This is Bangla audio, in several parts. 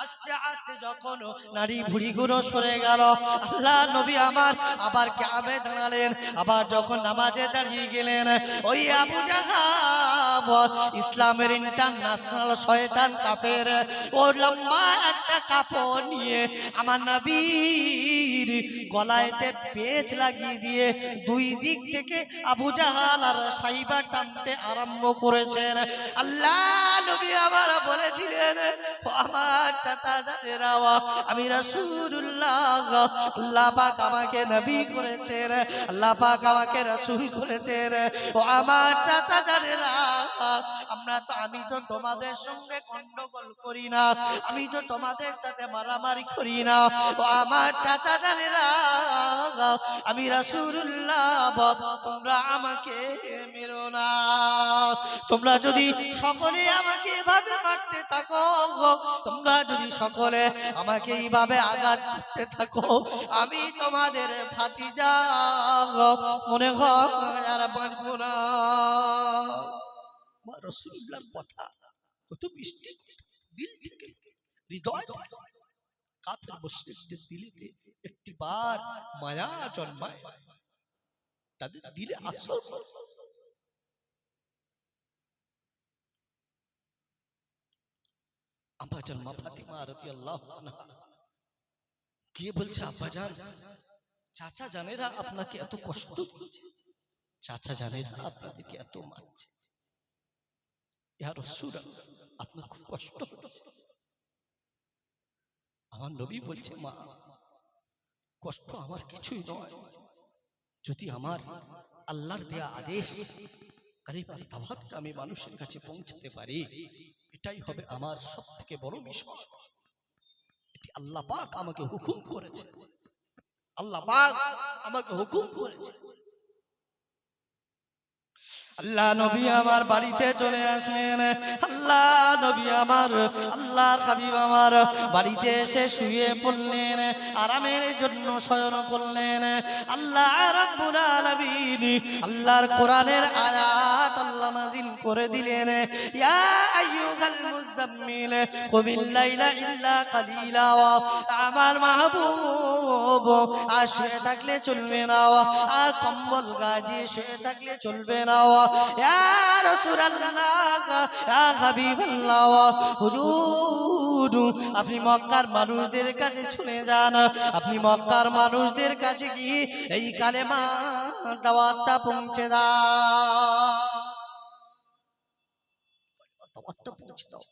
আস্তে আস্তে যখন নারী ভুড়িগুলো সরে গেল, আল্লাহ নবী আমার আবার কাবে দাঁড়ালেন। আবার যখন নামাজে দাঁড়িয়ে গেলেন, ওই আবু জাহাল ইসলামের ইন্টারন্যাশনাল শয়তান কাফের ও লম্বা একটা কাপড় নিয়ে আমার নবীর গলায়তে পেঁচ লাগিয়ে দিয়ে দুই দিক থেকে আবু জাহাল আর সাইবা টানতে আরম্ভ করেছেন। আল্লাহ নবী আমার বলেছিলেন, আমার চাচা জানেরা, আমি রাসূলুল্লাহ, আল্লাহ পাক আমাকে নবী করেছেন, আল্লাহ পাক আমাকে রাসূল করেছেন। ও আমার চাচা জানেরা, আমি তো তোমাদের সঙ্গে গন্ডগোল করি না, আমি তো তোমাদের সাথে মারামারি করি না। ও আমার চাচা জানেরা, আমি রাসূলুল্লাহ, তোমরা আমাকে মেরো না। তোমরা যদি সকলে আমাকে এভাবে মারতে থাকো, তোমরা যদি সকলে আমাকে এইভাবে আঘাত করতে থাকো, আমি তোমাদের ভাতিজা মনে হয় আর বাঁচবো না। আমার রাসূলুল্লাহর কথা কত মিষ্টি, দিল থেকে, হৃদয় থেকে কাফের মুশরিকদের দিলেতে একটিবার মায়া জন্মায়, তাদের দিলে আসর। আব্বাজান মা ফাতিমা রাদিয়াল্লাহু আনহা কে বলছে, আব্বাজান চাচা জানেরা আপনাকে এত কষ্ট দিচ্ছে, চাচা জানেরা আপনাদেরকে এত মারছে, ইয়া রাসূলুল্লাহ আপনার খুব কষ্ট হচ্ছে। আমার নবী বলছে, মা কষ্ট আমার কিছুই নয়, যদি আমার আল্লাহর দেয়া আদেশ কালিমার দাওয়াতটা আমি মানুষের কাছে পৌঁছাতে পারি, এটাই হবে আমার সবথেকে বড় মিশন। এটি আল্লাহ পাক আমাকে হুকুম করেছে, আল্লাহ পাক আমাকে হুকুম করেছে। আল্লাহ নবী আমার বাড়িতে চলে আসলেন। আল্লাহ নবী আমার, আল্লাহর হাবিব আমার বাড়িতে এসে শুয়ে পড়লেন, আরামের জন্য শয়ন করলেন। আল্লাহ রাব্বুল আলামিন আল্লাহর কোরআনের আয়াত আল্লাহ নাযিল করে দিলেন, ইয়া আইয়ুহাল মুযাম্মিল কুমিল লাইলা ইল্লা কালিলা। আমার মাহবুব আর শুয়ে থাকলে চলবে না, আর কম্বল গায়ে শুয়ে থাকলে চলবে না। ইয়া রাসূলুল্লাহ, ইয়া হাবিবাল্লাহ, হুজুর আপনি মক্কার মানুষদের কাছে চলে যান, আপনি মক্কার মানুষদের কাছে গিয়ে এই কালেমা দাওয়াতটা পৌঁছে দাও, দাওয়াতটা পৌঁছে দাও।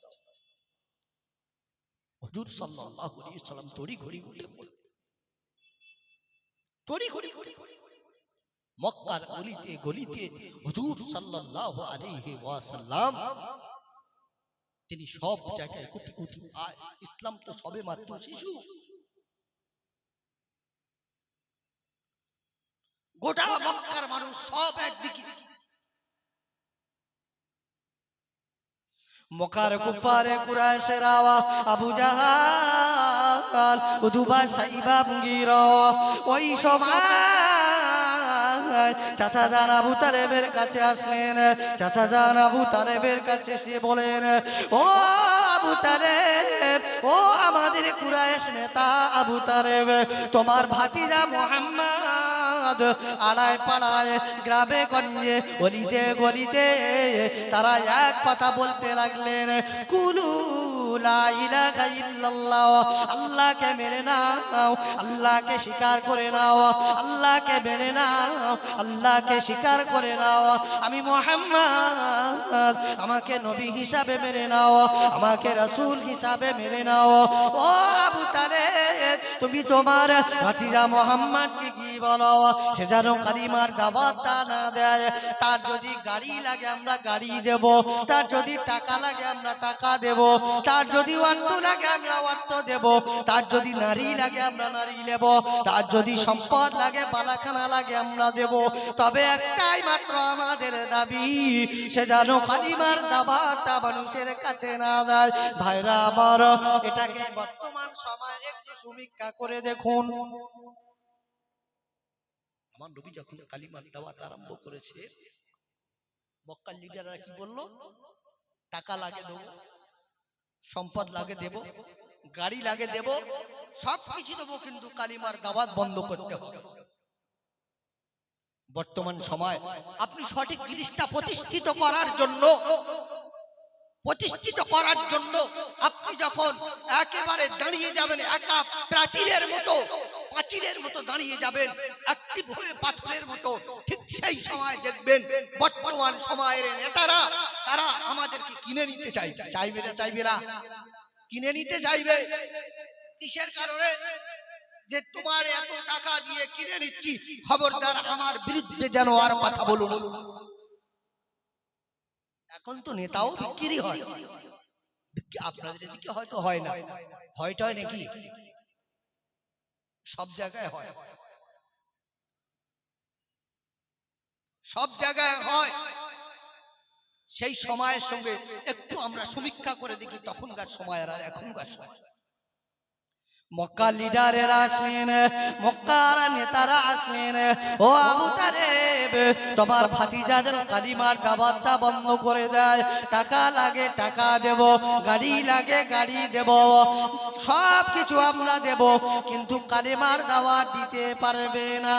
হুজুর সাল্লাল্লাহু আলাইহি ওয়াসাল্লাম তড়ি ঘড়ি উঠে পড়লেন, তড়ি ঘড়ি মক্কার অলিতে গলিতে হুজুর সাল্লাল্লাহু আলাইহি ওয়াসাল্লাম তিনি সব জায়গায় কোটি কোটি ইসলাম তো সবে মাত্র শিশু, গোটা মক্কার মানুষ সব একদিকে, মক্কার কুফারে কুরাইশেরা আবু জাহাল উতবা সাইবা মুগীরা ওই সময় চাচা জান আবু তালেবের কাছে আসলেন। চাচা জান আবু তালেবের কাছে এসে বলেন, ও আবু তালেব, ও আমাদের কুরাইশ নেতা আবু তালেব, তোমার ভাতিজা মুহাম্মদ আড়ায় পাড়ায় গ্রামে গঞ্জে গলিতে গলিতে তারা এক কথা বলতে লাগলেন, কুলু লা ইলাহা ইল্লাল্লাহ, আল্লাহকে মেনে নাও, আল্লাহকে স্বীকার করে নাও, আল্লাহকে মেনে নাও, আল্লাহকে স্বীকার করে নাও, আমি মুহাম্মদ আমাকে নবী হিসাবে মেনে নাও, আমাকে রাসূল হিসাবে মেনে নাও। ও আবু তালেব, তুমি তোমার ভাতিজা মুহাম্মদকে কি বলো, সে যেন কালিমার দাওয়াতটা না দেয়। তার যদি গাড়ি লাগে আমরা গাড়ি দেব, তার যদি টাকা লাগে আমরা টাকা দেব, তার যদি অর্থ লাগে আমরা অর্থ দেব, তার যদি নারী লাগে আমরা নারী নেব, তার যদি সম্পদ লাগে বালাখানা লাগে আমরা দেব। তবে একটাই মাত্র আমাদের দাবি, সে যেন কালিমার দাওয়াতটা মানুষের কাছে না দেয়। ভাইরা আমার, এটাকে বর্তমান সময় একটু সমীক্ষা করে দেখুন। আমার নবী যখন কালিমার দাওয়াত আরম্ভ করেছে, মক্কার লিডাররা কি বলল, টাকা লাগে দেব, সম্পদ লাগে দেব, গাড়ি লাগে দেব, সব কিছু দেবো, কিন্তু কালিমার দাওয়াত বন্ধ করতে হবে। বর্তমান সময় আপনি সঠিক জিনিসটা প্রতিষ্ঠিত করার জন্য আপনি যখন একেবারে দাঁড়িয়ে যাবেন, একা প্রাচীরের মতো দাঁড়িয়ে যাবেন, অ্যাক্টিভ হয়ে পাথরের মতো, ঠিক সেই সময় দেখবেন বর্তমান সময়ের নেতারা তারা আমাদেরকে কিনে নিতে চাইবে না কিনে নিতে চাইবে। কিসের কারণে? যে তোমার এত টাকা দিয়ে কিনে নিচ্ছি, খবরদার আমার বিরুদ্ধে যেন আর কথা বলুন। এখন তো নেতাও বিক্রি হয়, আপনাদের এদিকে হয়তো হয় না, হয়তো হয় নাকি? সব জায়গায় হয়, সব জায়গায় হয়। সেই সময়ের সঙ্গে একটু আমরা সমীক্ষা করে দেখি, তখনকার সময় আর এখনকার সময়। মক্কা লিডারেরা আসলেন, মক্কার নেতারা আসলেন, ও আবু তালেব তোমার ভাতিজা যেন কালিমার দাওয়াতটা বন্ধ করে দেয়, টাকা লাগে টাকা দেব, গাড়ি লাগে গাড়ি দেব, সব কিছু আমরা দেব, কিন্তু কালিমার দাওয়াত দিতে পারবে না।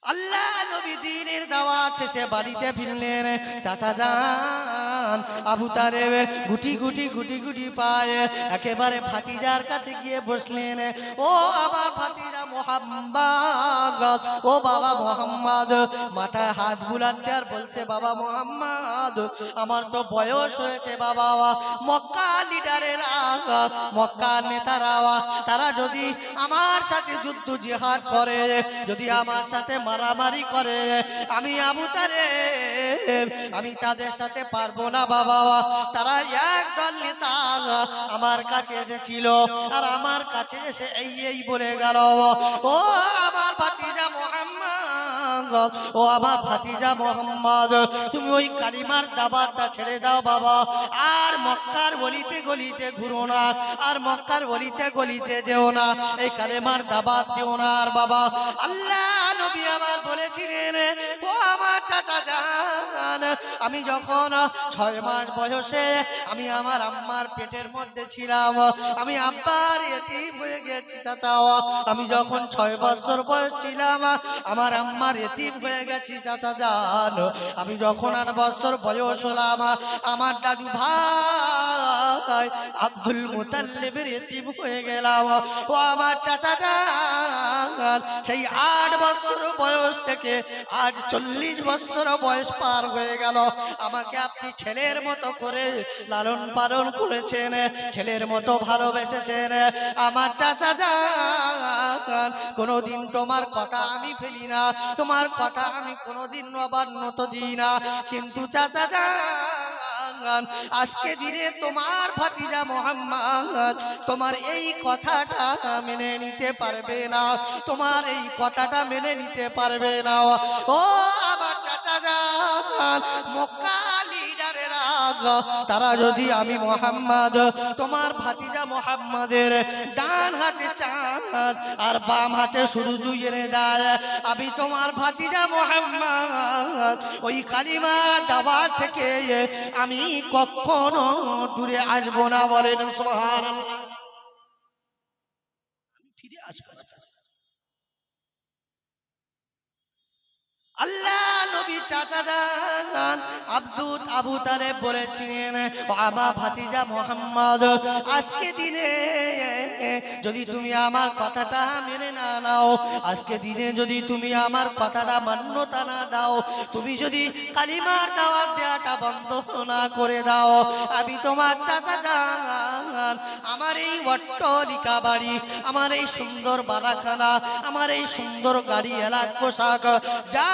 আল্লাহ নবী দ্বীনের দাওয়াত শেষে বাড়িতে ফিরলেন। চাচা যান আবু তালেব গুটি গুটি পায়ে একেবারে ভাতিজার কাছে গিয়ে বসলেন। ও আমার ভাতিজা মুহাম্মদ, ও বাবা মুহাম্মদ, মাথায় হাত বুলাচ্ছে আর বলছে, বাবা মুহাম্মদ আমার তো বয়স হয়েছে বাবা, মক্কা লিডারেরা, মক্কা নেতারা তারা যদি আমার সাথে যুদ্ধ জিহাদ করে, যদি আমার সাথে মারামারি করে, আমি আবু তালেব আমি তাদের সাথে পারবো না বাবা। তারা একদল নেতা আমার কাছে এসেছিল, আর আমার কাছে এসে এই বলে গেল, ও আমার ভাতিজা মুহাম্মদ, ও আমার ভাতিজা মুহাম্মদ, তুমি ওই কালিমার দাওয়াতটা ছেড়ে দাও বাবা, আর মক্কার গলিতে গলিতে ঘুরো না, আর মক্কার গলিতে গলিতে যেও না, এই কালিমার দাওয়াত দিও না। আর বাবা আল্লাহ নবী আমার বলেছিলেন, ও আমার চাচা জান, আমি যখন 6 মাস বয়সে আমি আমার আম্মার পেটের মধ্যে ছিলাম, আমি আব্বার এতিম হয়ে গেছি চাচা। আমি যখন 6 বছর বয়স ছিলাম, আমার আম্মার এতিম হয়ে গেছি চাচা জান। আমি যখন 8 বছর বয়স হলাম, আমার দাদু ভাই আব্দুল মুতাল্লিবের এতিম হয়ে গেলাম। ও আমার চাচা জান, সেই 8 বছর বয়স থেকে আজ 40 বছর বয়স পার হয়ে গেল, আমাকে আপনি ছেলের মতো করে লালন পালন করেছেন, ছেলের মতো ভালোবেসেছেন। আমার চাচা জান, কোনোদিন তোমার কথা আমি ফেলি না, তোমার কথা আমি কোনোদিন অবান্য দিই না, কিন্তু চাচা জান আজকে দিনে তোমার ভাতিজা মুহাম্মদ তোমার এই কথাটা মেনে নিতে পারবে না, তোমার এই কথাটা মেনে নিতে পারবে না। ও আমার চাচা জান, মক্কা লিডারেরা তারা যদি আমি মুহাম্মদ তোমার ভাতিজা মুহাম্মাদের ডান হাতে চাঁদ আর বাম হাতে সূর্য এনে দেয়, আমি তোমার ভাতিজা মুহাম্মদ ওই কালিমা দাওয়াত থেকে আমি কখনো দূরে আসবো না। বলেন সুবহানাল্লাহ। আমি ফিরে আসবো না। আল্লাহ নবী চাচা জান আবু তালেব বলেছিলেন, আমার ভাতিজা মুহাম্মদ আজকে দিনে যদি তুমি আমার কথাটা মেনে না নাও, আজকে দিনে যদি তুমি আমার কথাটা মান্যতা না দাও, তুমি যদি কালিমার দাওয়াত দেওয়াটা বন্ধ না করে দাও, আমি তোমার চাচা জান আমার এই অট্টালিকা বাড়ি, আমার এই সুন্দর বাড়াখানা, আমার এই সুন্দর গাড়ি এলাক পোশাক যা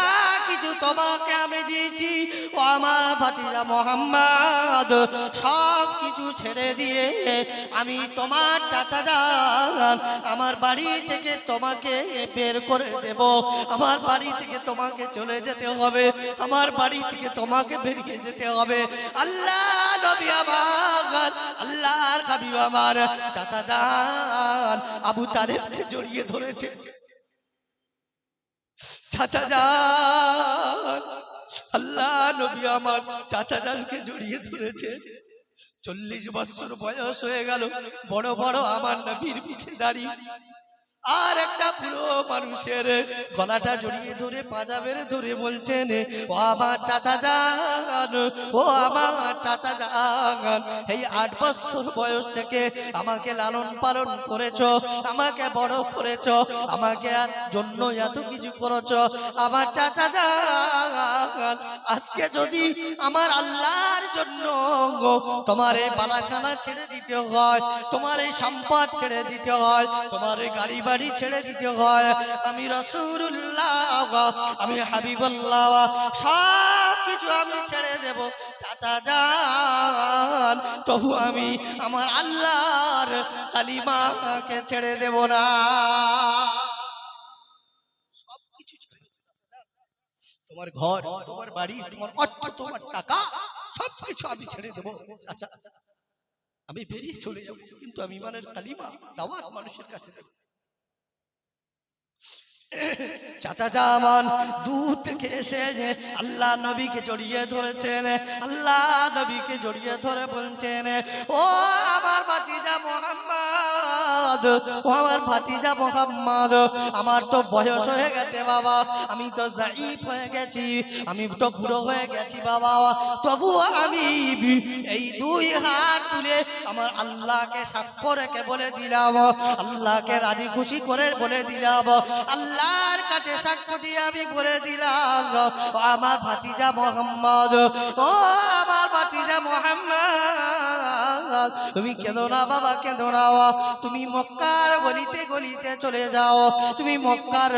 কিছু তোমাকে আমি দিয়েছি, ও আমার ভাতিজা মুহাম্মদ সব কিছু ছেড়ে দিয়ে আমি তোমার চাচা জান আমার বাড়ি থেকে তোমাকে বের করে দেব, আমার বাড়ি থেকে তোমাকে চলে যেতে হবে, আমার বাড়ি থেকে তোমাকে বেরিয়ে যেতে হবে। আল্লাহ নবী আমার, আল্লাহর হাবিব আমার চাচা জান আবু তালেবকে জড়িয়ে ধরেছে। চাচা জান আল্লাহ নবী আমার চাচা জানকে জড়িয়ে ধরেছে। 40 বছর বয়স হয়ে গেল, বড় বড় আমার নবীর মুখে দাঁড়িয়ে, আর একটা পুরো মানুষের গলাটা জড়িয়ে ধরে পাজা বেড়ে ধরে বলছেন, ও আমার চাচা জান, ও আমার চাচা জান, এই 8 বছর বয়স থেকে আমাকে লালন পালন করেছো, আমাকে বড় করেছো, আমাকে জন্য এত কিছু করেছো আমার চাচা জান। আজকে যদি আমার আল্লাহর জন্য তোমার এই বালাখানা ছেড়ে দিতে হয়, তোমার এই সম্পদ ছেড়ে দিতে হয়, তোমার এই গাড়ি বাড়ি ছেড়ে দিতে হয়, আমি রাসূলুল্লাহ, আমি হাবিবুল্লাহ, সব কিছু আমি ছেড়ে দেব চাচা জান, তবু আমি আমার আল্লাহর কালিমাকে ছেড়ে দেব না। সবকিছু ছেড়ে দেব। তোমার ঘর, তোমার বাড়ি, তোমার অর্থ, তোমার টাকা, সবকিছু আমি ছেড়ে দেব চাচা, আমি বেরিয়ে চলে যাব, কিন্তু আমি ইমানের কালিমা দাওয়াত মানুষের কাছে দেব। চাচা জামান দূর থেকে এসে আল্লাহ নবীকে জড়িয়ে ধরেছেন, আল্লাহ নবীকে জড়িয়ে ধরে বলছেন, ও আমার ভাতিজা মুহাম্মদ, ও আমার ভাতিজা মুহাম্মদ, আমার তো বয়স হয়ে গেছে বাবা, আমি তো জাইফ হয়ে গেছি, আমি তো বুড়ো হয়ে গেছি বাবা, তবু আমি এই 2 হাত তুলে আমার আল্লাহকে সাক্ষ্য রেখে বলে দিলাম, আল্লাহকে রাজি খুশি করে বলে দিলাম, আল্লাহর কাছে সাক্ষ্য দিয়ে আমি বলে দিলাম, ও আমার ভাতিজা মুহাম্মদ, ও আমার ভাতিজা মুহাম্মদ, তুমি কেঁদো না বাবা, কেঁদো না, তুমি মক্কার গলিতে গলিতে চলে যাও, তুমি মক্কার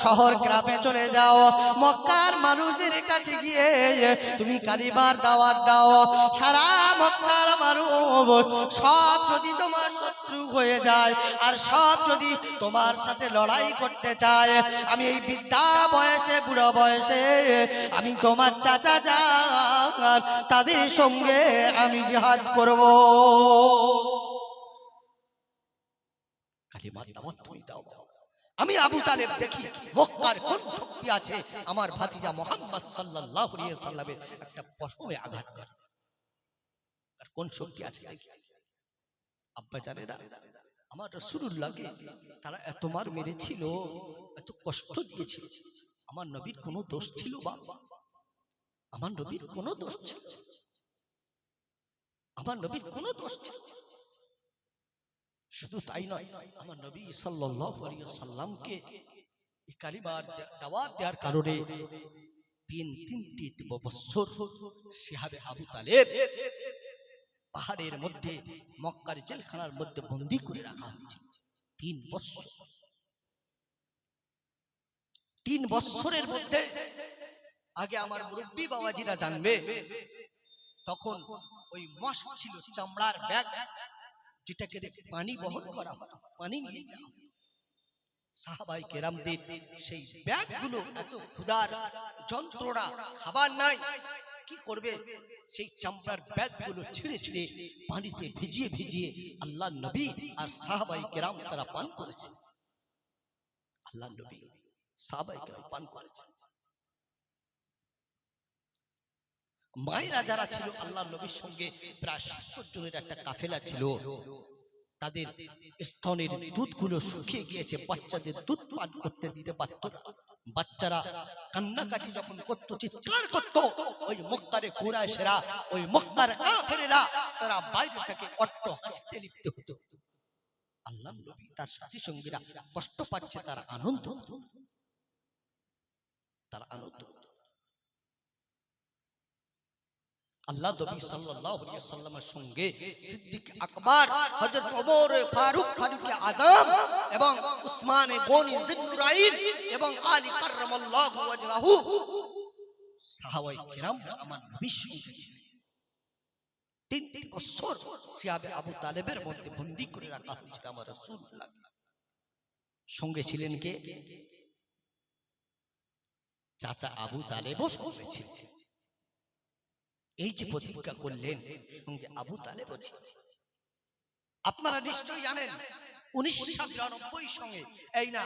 শহর গ্রামে চলে যাও, মক্কার মানুষদের কাছে গিয়ে তুমি কালিমার দাওয়াত দাও, সারা মক্কার মানুষ সব যদি তোমার শত্রু হয়ে যায়, আর সব যদি তোমার সাথে লড়াই করতে চায়, আমি এই বৃদ্ধা বয়সে, বুড়ো বয়সে আমি তোমার চাচা জান, তাদের সঙ্গে আমি জিহাদ করব। কালিমার দাওয়াত তুমি দাও। আমি আবু তালেব দেখি মক্কার কোন শক্তি আছে আমার ভাতিজা মুহাম্মদ সাল্লাল্লাহু আলাইহি সাল্লামের একটা পশমে আঘাত করে, আর কোন শক্তি আছে দেখি। আব্বা জানেরা, আমার রাসূলুল্লাহকে তারা এত মার মেরেছিল, এত কষ্ট দিয়েছিল, আমার নবীর কোনো দোষ ছিল বাবা? আমার নবীর কোনো দোষ ছিল? আমার নবীর কোনো দোষ ছিল? শুধু তাই নয়, আমার নবী সাল্লাল্লাহু আলাইহি সাল্লামকে এই কালিমার দাওয়াত দেওয়ার কারণে 3 বছর শিহাবে আবু তালেব পাহাড়ের মধ্যে, মক্কার জেলখানার মধ্যে বন্দী করে রাখা হয়েছিল। 3 বছর। 3 বছরের মধ্যে, আগে আমার মুরব্বী বাবাজিরা জানবে, তখন ওই মস্ক ছিল, চামড়ার ব্যাগ, যেটাকে পানি বহন করা হতো, পানি নিয়ে যাওয়া হতো। সাহাবায়ে কেরামদের সেই ব্যাগগুলো এত ক্ষুধার যন্ত্রণা, খাবার নাই, কি করবে? সেই চামড়ার ব্যাগগুলো ছিঁড়ে ছিঁড়ে পানিতে ভিজিয়ে ভিজিয়ে আল্লাহ নবী আর সাহাবায়ে কেরাম তারা পান করেছে। আল্লাহ নবী সাহাবায়ে কেরাম পান করেছে। মায়েরা যারা ছিল আল্লাহ নবীর সঙ্গে, প্রায় 70 জনের একটা কাফেলা ছিল, তাদের স্তনের দুধগুলো শুকিয়ে গিয়েছে, বাচ্চাদের দুধ পান করতে দিতে পারত না। বাচ্চারা কান্নাকাটি যখন করতো, চিৎকার করতো, ওই মক্কার কুরাইশরা, ওই মক্কার কাফেরেরা তারা বাইরে থেকে অট্ট হাসিতে লিপ্ত হতো। আল্লাহ নবী তার সাথী সঙ্গীরা কষ্ট পাচ্ছে, তার আনন্দ, তার আনন্দ। আল্লাহ নবী সাল্লাল্লাহু আলাইহি সাল্লামের সঙ্গে সিদ্দিক আকবর, হযরত ওমর ফারুক, ফারুকে আযম এবং উসমান গনি জিন্নুরাইন এবং আলী কাররামাল্লাহু ওয়াজহাহু, সাহাবায়ে কেরাম আমার নবীর সঙ্গে ছিলেন। 3 বছর শিহাবে আবু তালেবের মধ্যে বন্দী করে রাখা হয়েছিল আমার রাসূলুল্লাহ। সঙ্গে ছিলেন কে? চাচা আবু তালেবও সঙ্গে ছিলেন। এই যে প্রতিজ্ঞা করলেন, সঙ্গে আবু তালেবও ছিলেন। আপনারা নিশ্চয়ই জানেন 1992 সঙ্গে, এই না,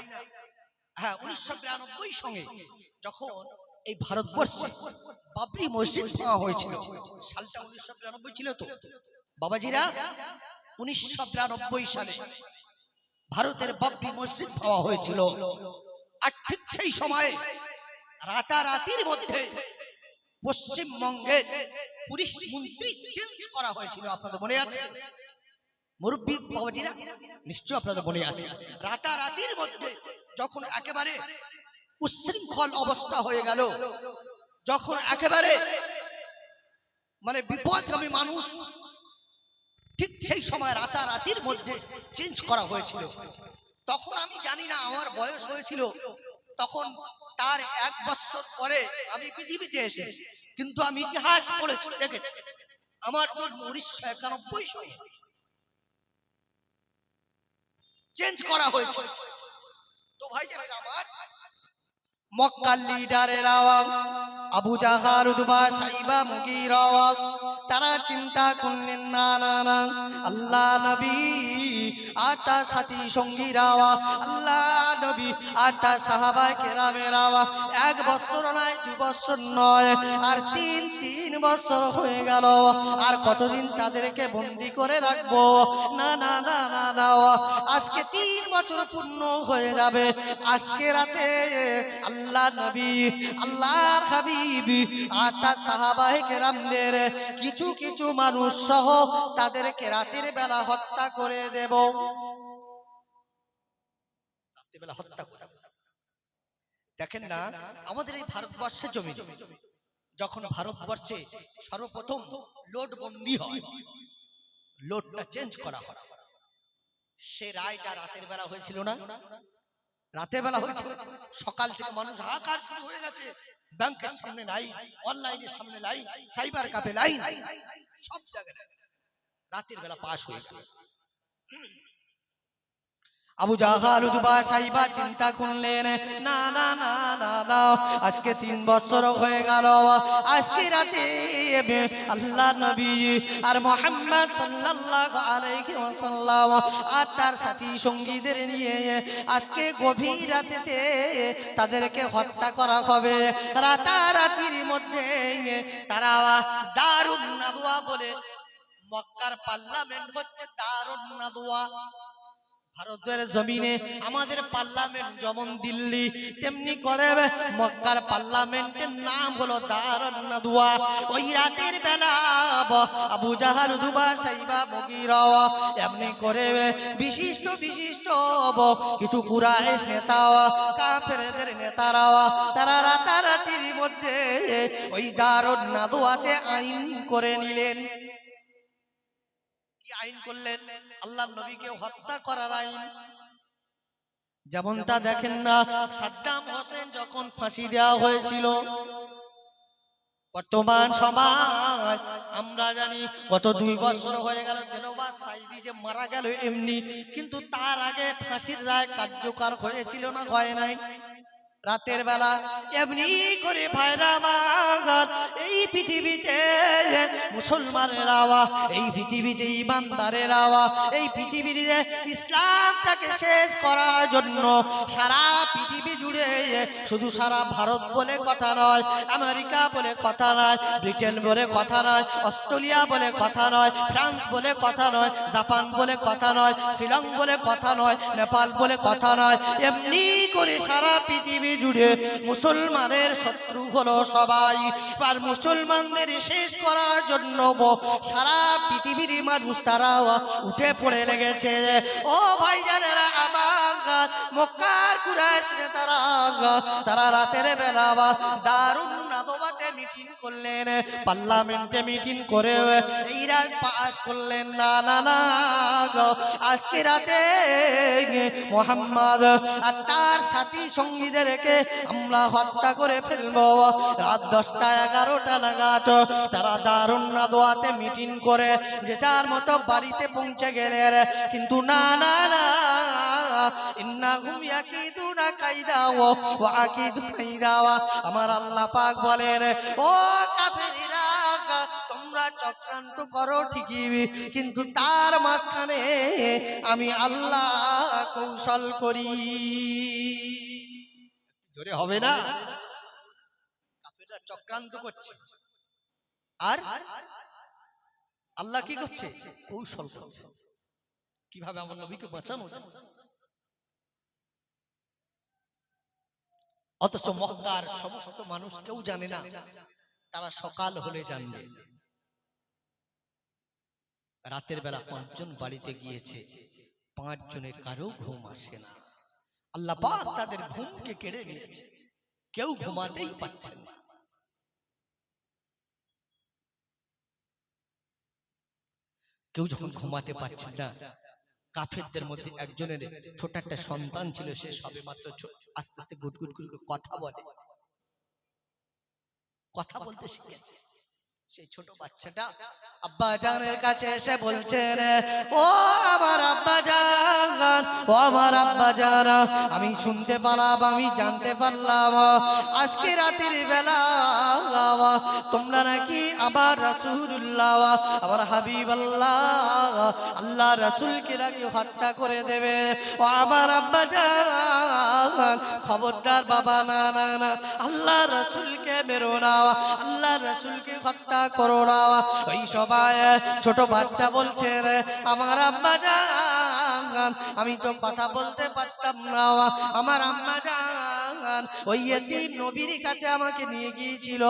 হ্যাঁ 1992 সঙ্গে যখন এই ভারতবর্ষে বাবরি মসজিদ ভাঙা হয়েছিল সালটা 1992 ছিল তো বাবাজিরা 1992 সালে ভারতের বাবরি মসজিদ ভাঙা হয়েছিল আর ঠিক সেই সময়ে রাতারাতির মধ্যে পশ্চিমবঙ্গের পুলিশ মন্ত্রী চেঞ্জ করা হয়েছিল আপনাদের মনে আছে মুরব্বী বাবাজিরা নিশ্চয় আপনাদের মনে আছে রাতারাতির মধ্যে যখন একেবারে উচ্ছৃঙ্খল অবস্থা হয়ে গেল যখন একেবারে মানে বিপদগামী মানুষ ঠিক সেই সময় রাতারাতির মধ্যে চেঞ্জ করা হয়েছিল তখন আমি জানি না আমার বয়স হয়েছিল তখন তার 1 বছর পরে আমি পৃথিবীতে এসেছি কিন্তু আমি ইতিহাস পড়েছি দেখেছি আমার জন্ম 1991 সালে চেঞ্জ করা হয়েছে তো ভাই আমার মক্কার লিডারেরা আবু জাহাল উতবা সাইবা মুগীরা তারা চিন্তা করলেন না না না আল্লাহ নবী আর তার সাথী সঙ্গীরা আল্লাহ নবী আর তার সাহাবায়ে কেরামেরা 1 বছর নয় 2 বছর নয় আর তিন বছর হয়ে গেল আর কতদিন তাদেরকে বন্দী করে রাখবো না না না না না আজকে 3 বছর পূর্ণ হয়ে যাবে আজকে রাতে আল্লাহ নবী আল্লাহর হাবিব আর তার সাহাবায়ে কেরামদের কিছু কিছু মানুষ সহ তাদেরকে রাতের বেলা হত্যা করে দেব রাতের বেলা হত্যা করে দেখেন না আমাদের এই ভারতবর্ষের জমি যখন ভারতবর্ষে সর্বপ্রথম লোটবন্দি হয় লোটটা চেঞ্জ করা হয় সে রায়টা রাতের বেলা হয়েছিল না রাতের বেলা হয়েছিল সকাল থেকে মানুষ হাহাকার শুরু হয়ে গেছে ব্যাংকের সামনে লাইন অনলাইনের সামনে লাইন সাইবার ক্যাফে লাইন সব জায়গায় রাতের বেলা পাস হয়ে গেল আবু জাহাল উতবা সাইবা চিন্তা করলেন না না না না না আজকে 3 বছর হয়ে গেল আজকে রাতে আল্লাহ নবী আর মুহাম্মদ সাল্লাল্লাহু আলাইহি ওয়াসাল্লাম আর তার সাথী সঙ্গীদের নিয়ে আজকে গভীর রাতেতে তাদেরকে হত্যা করা হবে রাতারাতির মধ্যে তারা দারুন নাদওয়া বলে মক্কার পার্লামেন্ট হচ্ছে দারুন নাদওয়া ভারতের জমিনে আমাদের পার্লামেন্ট যেমন দিল্লি তেমনি করে মক্কার পার্লামেন্টের নাম হলো দারুন নাদওয়া ওই রাতের বেলা আবু জাহাল উতবা সাইবা মুগীরা এমনি করে বিশিষ্ট বিশিষ্ট কিছু কুরাইশ নেতা কাফেরদের নেতারা তারা রাতারাতির মধ্যে ওই দারুন নাদওয়াতে আইন করে নিলেন আইন করলেন আল্লাহর নবীকে হত্যা করার আইন যেমনটা দেখেন না সাদ্দাম হোসেন যখন ফাঁসি দেওয়া হয়েছিল বর্তমান সমাজ আমরা জানি গত 2 বছর হয়ে গেল দেলোয়ার সাইদি যে মারা গেল এমনি কিন্তু তার আগে ফাঁসির রায় কার্যকর হয়েছিল না হয় নাই রাতের বেলা এমনি করে ভাইরা আমার এই পৃথিবীতে মুসলমানেরা এই পৃথিবীতে ইমানদারেরা এই পৃথিবীতে ইসলামটাকে শেষ করার জন্য সারা পৃথিবী জুড়ে শুধু সারা ভারত বলে কথা নয় আমেরিকা বলে কথা নয় ব্রিটেন বলে কথা নয় অস্ট্রেলিয়া বলে কথা নয় ফ্রান্স বলে কথা নয় জাপান বলে কথা নয় শ্রীলঙ্কা বলে কথা নয় নেপাল বলে কথা নয় এমনি করে সারা পৃথিবী জুড়ে মুসলমানের শত্রু হলো সবাই আর মুসলমানদের শেষ করার জন্য সারা পৃথিবীর মানুষ তারা উঠে পড়ে লেগেছে ও ভাইজানেরা আমার মক্কার কুরাইশ নেতারা তারা রাতের বেলা দারুন নাদওয়াতে মিটিং করলেন পার্লামেন্টে মিটিং করে এই রাত পাস করলেন না না না আজকে রাতে মুহাম্মদ আর তার সাথী সঙ্গীদেরকে আমরা হত্যা করে ফেলবো রাত 10টা 11টা নাগাদ তারা দারুন নাদওয়াতে মিটিং করে যে যার মতো বাড়িতে পৌঁছে গেলেন কিন্তু না না না ইন্নাহুম ইয়াকিদুনা কাইদা ওয়া আকিদু কাইদা আমার আল্লাহ পাক বলেন ও কাফেররা তোমরা চক্রান্ত করো ঠিকই কিন্তু তার মাঝখানে আমি আল্লাহ কৌশল করি জোরে হবে না চক্রান্ত করছে, আর আল্লাহ কি করছে? কৌশল করছে কিভাবে আমার নবীকে বাঁচানো যায়। অথচ মক্কার সমস্ত মানুষ কেউ জানে না, তারা সকাল হলে জানবে। রাতের বেলা 5 জন বাড়িতে গিয়েছে, 5 জনের কারো ঘুম আসে না। আল্লাহ পাক তাদের ঘুমকে কেড়ে নিয়েছে, কেউ ঘুমাতেই পাচ্ছে না। কেউ যখন ঘুমাতে পারছে না, কাফেরদের মধ্যে একজনের ছোট একটা সন্তান ছিল, সে সবে মাত্র আস্তে আস্তে গুটগুট করে কথা বলতে শিখেছে। সেই ছোট বাচ্চাটা আব্বা জানের কাছে এসে বলছেন, ও আমার আব্বা জান, ও আমার আব্বা জান, আমি শুনতে পেলাম, আমি জানতে পারলাম আজকে রাতের বেলা তোমরা নাকি আমার রাসূলুল্লাহ, আমার হাবিবাল্লাহ, আল্লাহ রাসূলকে নাকি হত্যা করে দেবে। ও আমার আব্বা জান, খবরদার বাবা, না না না, আল্লাহ রাসূলকে মেরো না, আল্লাহ রাসূলকে হত্যা করো না। ওই সবাই ছোট বাচ্চা বলছে, রে আমার আব্বা জান, আমি তো কথা বলতে পারতাম না, আমার আম্মা জান ওই ইয়েতিম নবীর কাছে আমাকে নিয়ে গিয়েছিল।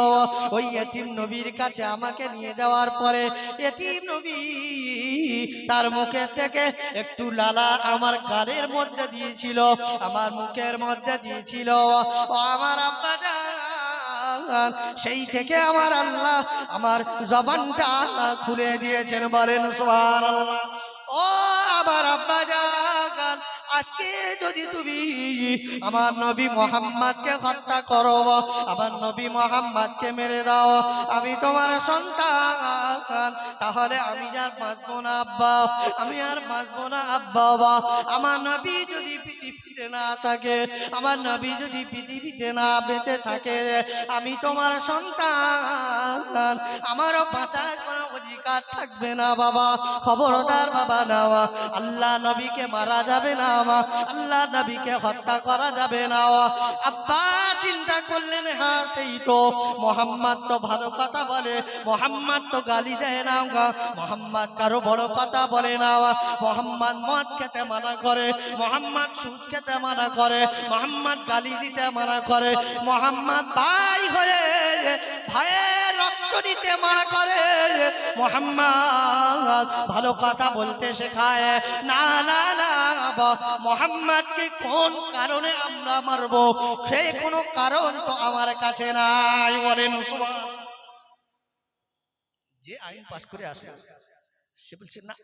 ওই ইয়েতিম নবীর কাছে আমাকে নিয়ে যাওয়ার পরে ইয়েতিম নবী তার মুখের থেকে একটু লালা আমার গালের মধ্যে দিয়েছিল, আমার মুখের মধ্যে দিয়েছিল। ও আমার আব্বা জান, সেই থেকে আমার আল্লাহ আমার জবানটা খুলে দিয়েছেন, বলেন সুবহানাল্লাহ। ও আমার আব্বা জান, আজকে যদি তুমি আমার নবী মুহাম্মদকে হত্যা করো, আমার নবী মুহাম্মদকে মেরে দাও, আমি তোমার সন্তান, তাহলে আমি আর বাঁচবো না আব্বা, আমি আর বাঁচবো না আব্বা। আমার নবী যদি পৃথিবীতে না থাকে, আমার নবী যদি পৃথিবীতে না বেঁচে থাকে, আমি তোমার সন্তান, আমারও বাঁচার কোনো অধিকার থাকবে না বাবা। খবরদার বাবা, নেওয়া আল্লাহ নবীকে মারা যাবে না, আল্লাহ নবীকে হত্যা করা যাবে না। আব্বা চিন্তা করলেন, হ্যাঁ সেই তো, মুহাম্মদ তো ভালো কথা বলে, মুহাম্মদ তো গালি দেয় না, মুহাম্মদ কারো বড় কথা বলে না, মুহাম্মদ মদ খেতে মানা করে, মুহাম্মদ সুদ খেতে মানা করে, মুহাম্মদ গালি দিতে মানা করে, মুহাম্মদ ভাই হয়ে ভাইয়ের রক্ত দিতে মানা করে, মুহাম্মদ ভালো কথা বলতে শেখায়। না না না, মুহাম্মদকে কোন কারণে আমরা মারবো, সেই কোনো কারণ তো আমার কাছে নাই, বলেন সুবহান। যে আইন পাশ করে আসে সে বলছে, না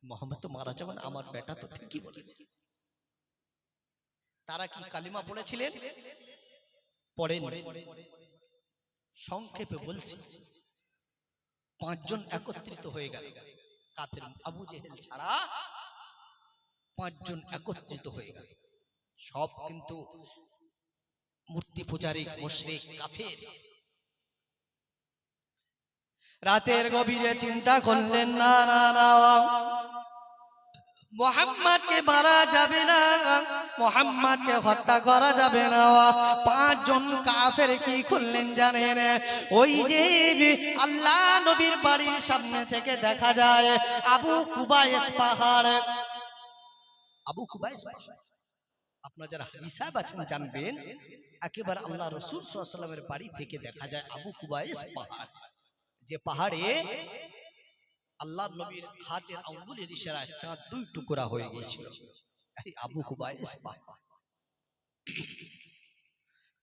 মুহাম্মদ তো মারা যাবে না, আমার বেটা তো ঠিকই বলেছে। তারা কি কালিমা পড়েছিলেন? পড়েন। সংক্ষেপে বলছি, 5 জন একত্রিত হয়ে গেল, কাফের আবু জেহেল ছাড়া 5 জন একত্রিত হয়ে গেল। সব কিন্তু মূর্তি পূজারী, মুশরিক, কাফের। রাতের গভীরে চিন্তা করলেন, না না না, মুহাম্মদকে মারা যাবে না, মুহাম্মদকে হত্যা করা যাবে না। 5 জন কাফের কি করলেন জানেন? ওই যে আল্লাহ নবীর বাড়ির সামনে থেকে দেখা যায় আবু কুবাইস পাহাড়। আবু কুবাইস পাহাড়, আপনারা যারা হাজী সাহেব আছেন জানবেন, একেবারে আল্লাহ রাসূল সাল্লাল্লাহু আলাইহি ওয়াসাল্লামের বাড়ি থেকে দেখা যায় আবু কুবাইস পাহাড়, যে পাহাড়ে আল্লাহ নবীর হাতের আঙ্গুলের ইশারায় চাঁদ 2 টুকরা হয়ে গিয়েছিল। এই আবু কুবাইস পাহাড়।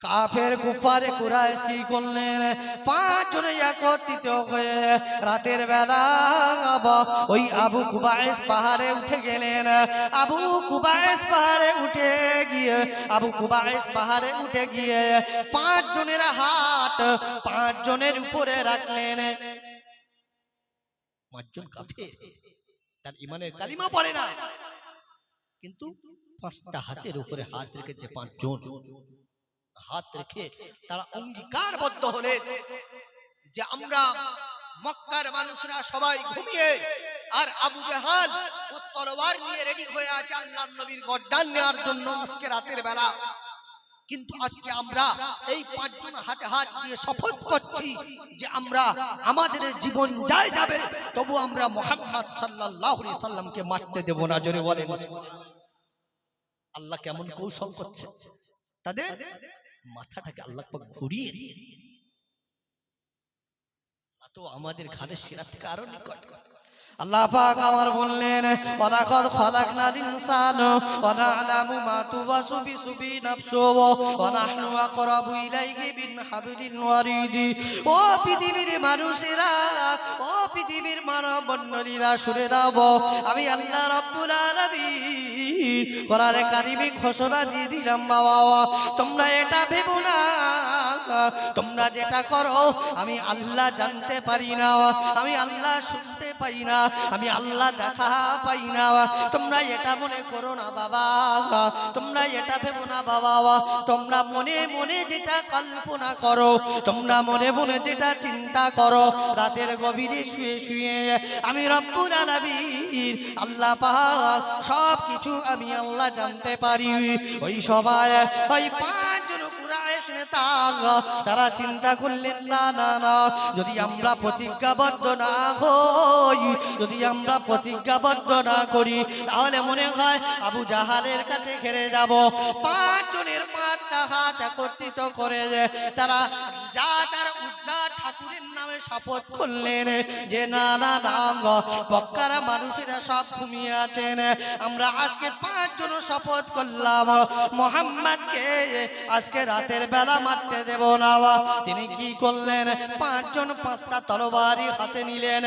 কাফের কুফারে কুরাইশ কি করলেন? 5 জনে একত্রিত হয়ে রাতের বেলা ওই আবু কুবাইস পাহাড়ে উঠে গেলেন। আবু কুবাইস পাহাড়ে উঠে গিয়ে, আবু কুবাইস পাহাড়ে উঠে গিয়ে 5 জনের হাত 5 জনের উপরে রাখলেন। 5 জন কাফের, তার ইমানের কালিমা পড়ে না, কিন্তু 5টা হাতের উপরে হাত রেখেছে। 5 জন হাত রেখে তারা অঙ্গীকারবদ্ধ হলেন যে আমরা মক্কার মানুষরা সবাই ঘুমিয়ে, আর আবু জাহাল ও তরবার নিয়ে রেডি হয়ে আছে আল্লাহর নবীর গর্দান নেওয়ার জন্য আজকে রাতের বেলা। কিন্তু আজকে আমরা এই পাঁচজন হাতে হাত দিয়ে শপথ করছি যে আমরা আমাদের জীবন যায় যাবে তবু আমরা মুহাম্মদ সাল্লাল্লাহু আলাইহি সাল্লামকে মারতে দেব না। জোরে বলেন আল্লাহ কেমন কৌশল করছে, তাদের মাথাটাকে আল্লাহ পাক ঘুরিয়ে দিয়ে তো আমাদের ঘাড়ের শিরা থেকে আরো নিকট। আল্লাহ পাক আমার বললেন ওয়ালাকাদ খালাকনাল ইনসানা ওয়া না'লামু মা তুওয়াসু বিহি নাফসুহু ওয়া নাহনু আকরাবু ইলাইহি মিন হাবলিল ওয়ারিদ। ও পৃথিবীর মানুষেরা, ও পৃথিবীর মানব মণ্ডলীরা শুনে নাও, আমি আল্লাহ রাব্বুল আলামিন কোরআনে কারিমে ঘোষণা দিয়ে দিলাম বাবা, তোমরা এটা ভেবো না তোমরা যেটা করো আমি আল্লাহ জানতে পারি না, আমি আল্লাহ শুনতে পাই না, আমি আল্লাহ দেখা পাই না। তোমরা এটা মনে করো না বাবা, তোমরা এটা ভেবো না বাবা, তোমরা মনে মনে যেটা কল্পনা করো, তোমরা মনে মনে যেটা চিন্তা করো, রাতের গভীরে শুয়ে শুয়ে আমি রব্বুল আলামিন আল্লাহ পাক সব কিছু আমি আল্লাহ জানতে পারি। ওই সবাই ওই পাঁচজন কুরাইশ নেতা তারা চিন্তা করলেন না না না, যদি আমরা প্রতিজ্ঞাবদ্ধ না হই, যদি আমরা প্রতিজ্ঞাবদ্ধ না করি তাহলে মনে হয় আবু জাহালের কাছে ঘেরে যাব। পাঁচজনের পাঁচটা হাত একত্রিত করে তারা যা তার উজ্জা ঠাকুরের নামে শপথ করলেন যে না না না মক্কার মানুষেরা সব ঘুমিয়ে আছেন, আমরা আজকে পাঁচজন শপথ করলাম মুহাম্মদকে আজকে রাতের বেলা মারতে দেব না। তিনি কি করলেন, পাঁচজন পাঁচটা তরবারি হাতে নিলেন।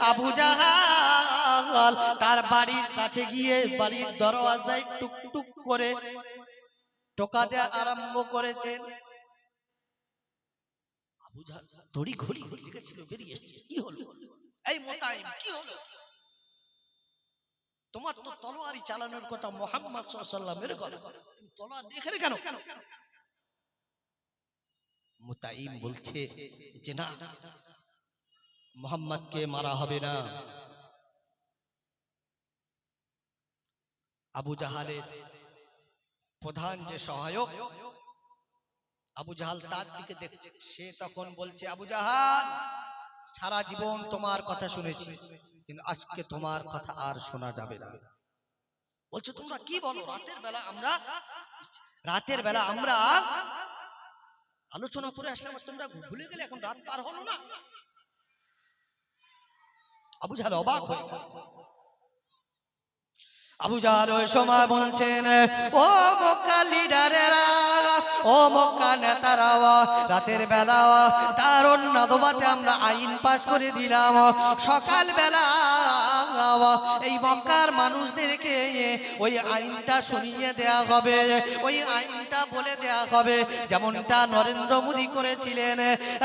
আবু জাহাল তার বাড়ির কাছে গিয়ে বাড়ির দরওয়াজায় টুক টুক করে টোকা দেওয়া আরম্ভ করেছেন। আবু জাহাল দড়ি ঘড়ি লেগেছিল, বেরিয়ে এসেছে, কি হলো এই মোতায়েম, কি হলো? তোমার তো তলোয়ারি চালানোর কথা মুহাম্মদ সাল্লাল্লাহু আলাইহি ওয়াসাল্লামের গলা, তুমি তলোয়ার এখানে কেন? মুতাইম বলছে যে না, মুহাম্মদকে মারা হবে না। আবু জাহালের প্রধান যে সহায়ক আবু জাহাল তার দিকে দেখছে, সে তখন বলছে আবু জাহাল সারা জীবন তোমার কথা শুনেছি কিন্তু আজকে তোমার কথা আর শোনা যাবে না। বলছে তোমরা কি বলো, রাতের বেলা আমরা আলোচনা করে আসলাম, তোমরা ভুলে গেলে, এখন রাত পার হলো না। আবু জাহাল অবাক হয়ে গেল। আবু জাহাল ওই সময় বলছেন ও মক্কা লিডারেরা, ও মক্কা নেতারা, রাতের বেলা দারুন নদবাতে আমরা আইন পাশ করে দিলাম, সকাল বেলা এই মক্কার মানুষদেরকে ওই আইনটা শুনিয়ে দেয়া হবে, ওই আইনটা বলে দেয়া হবে যেমনটা নরেন্দ্র মোদী করেছিলেন।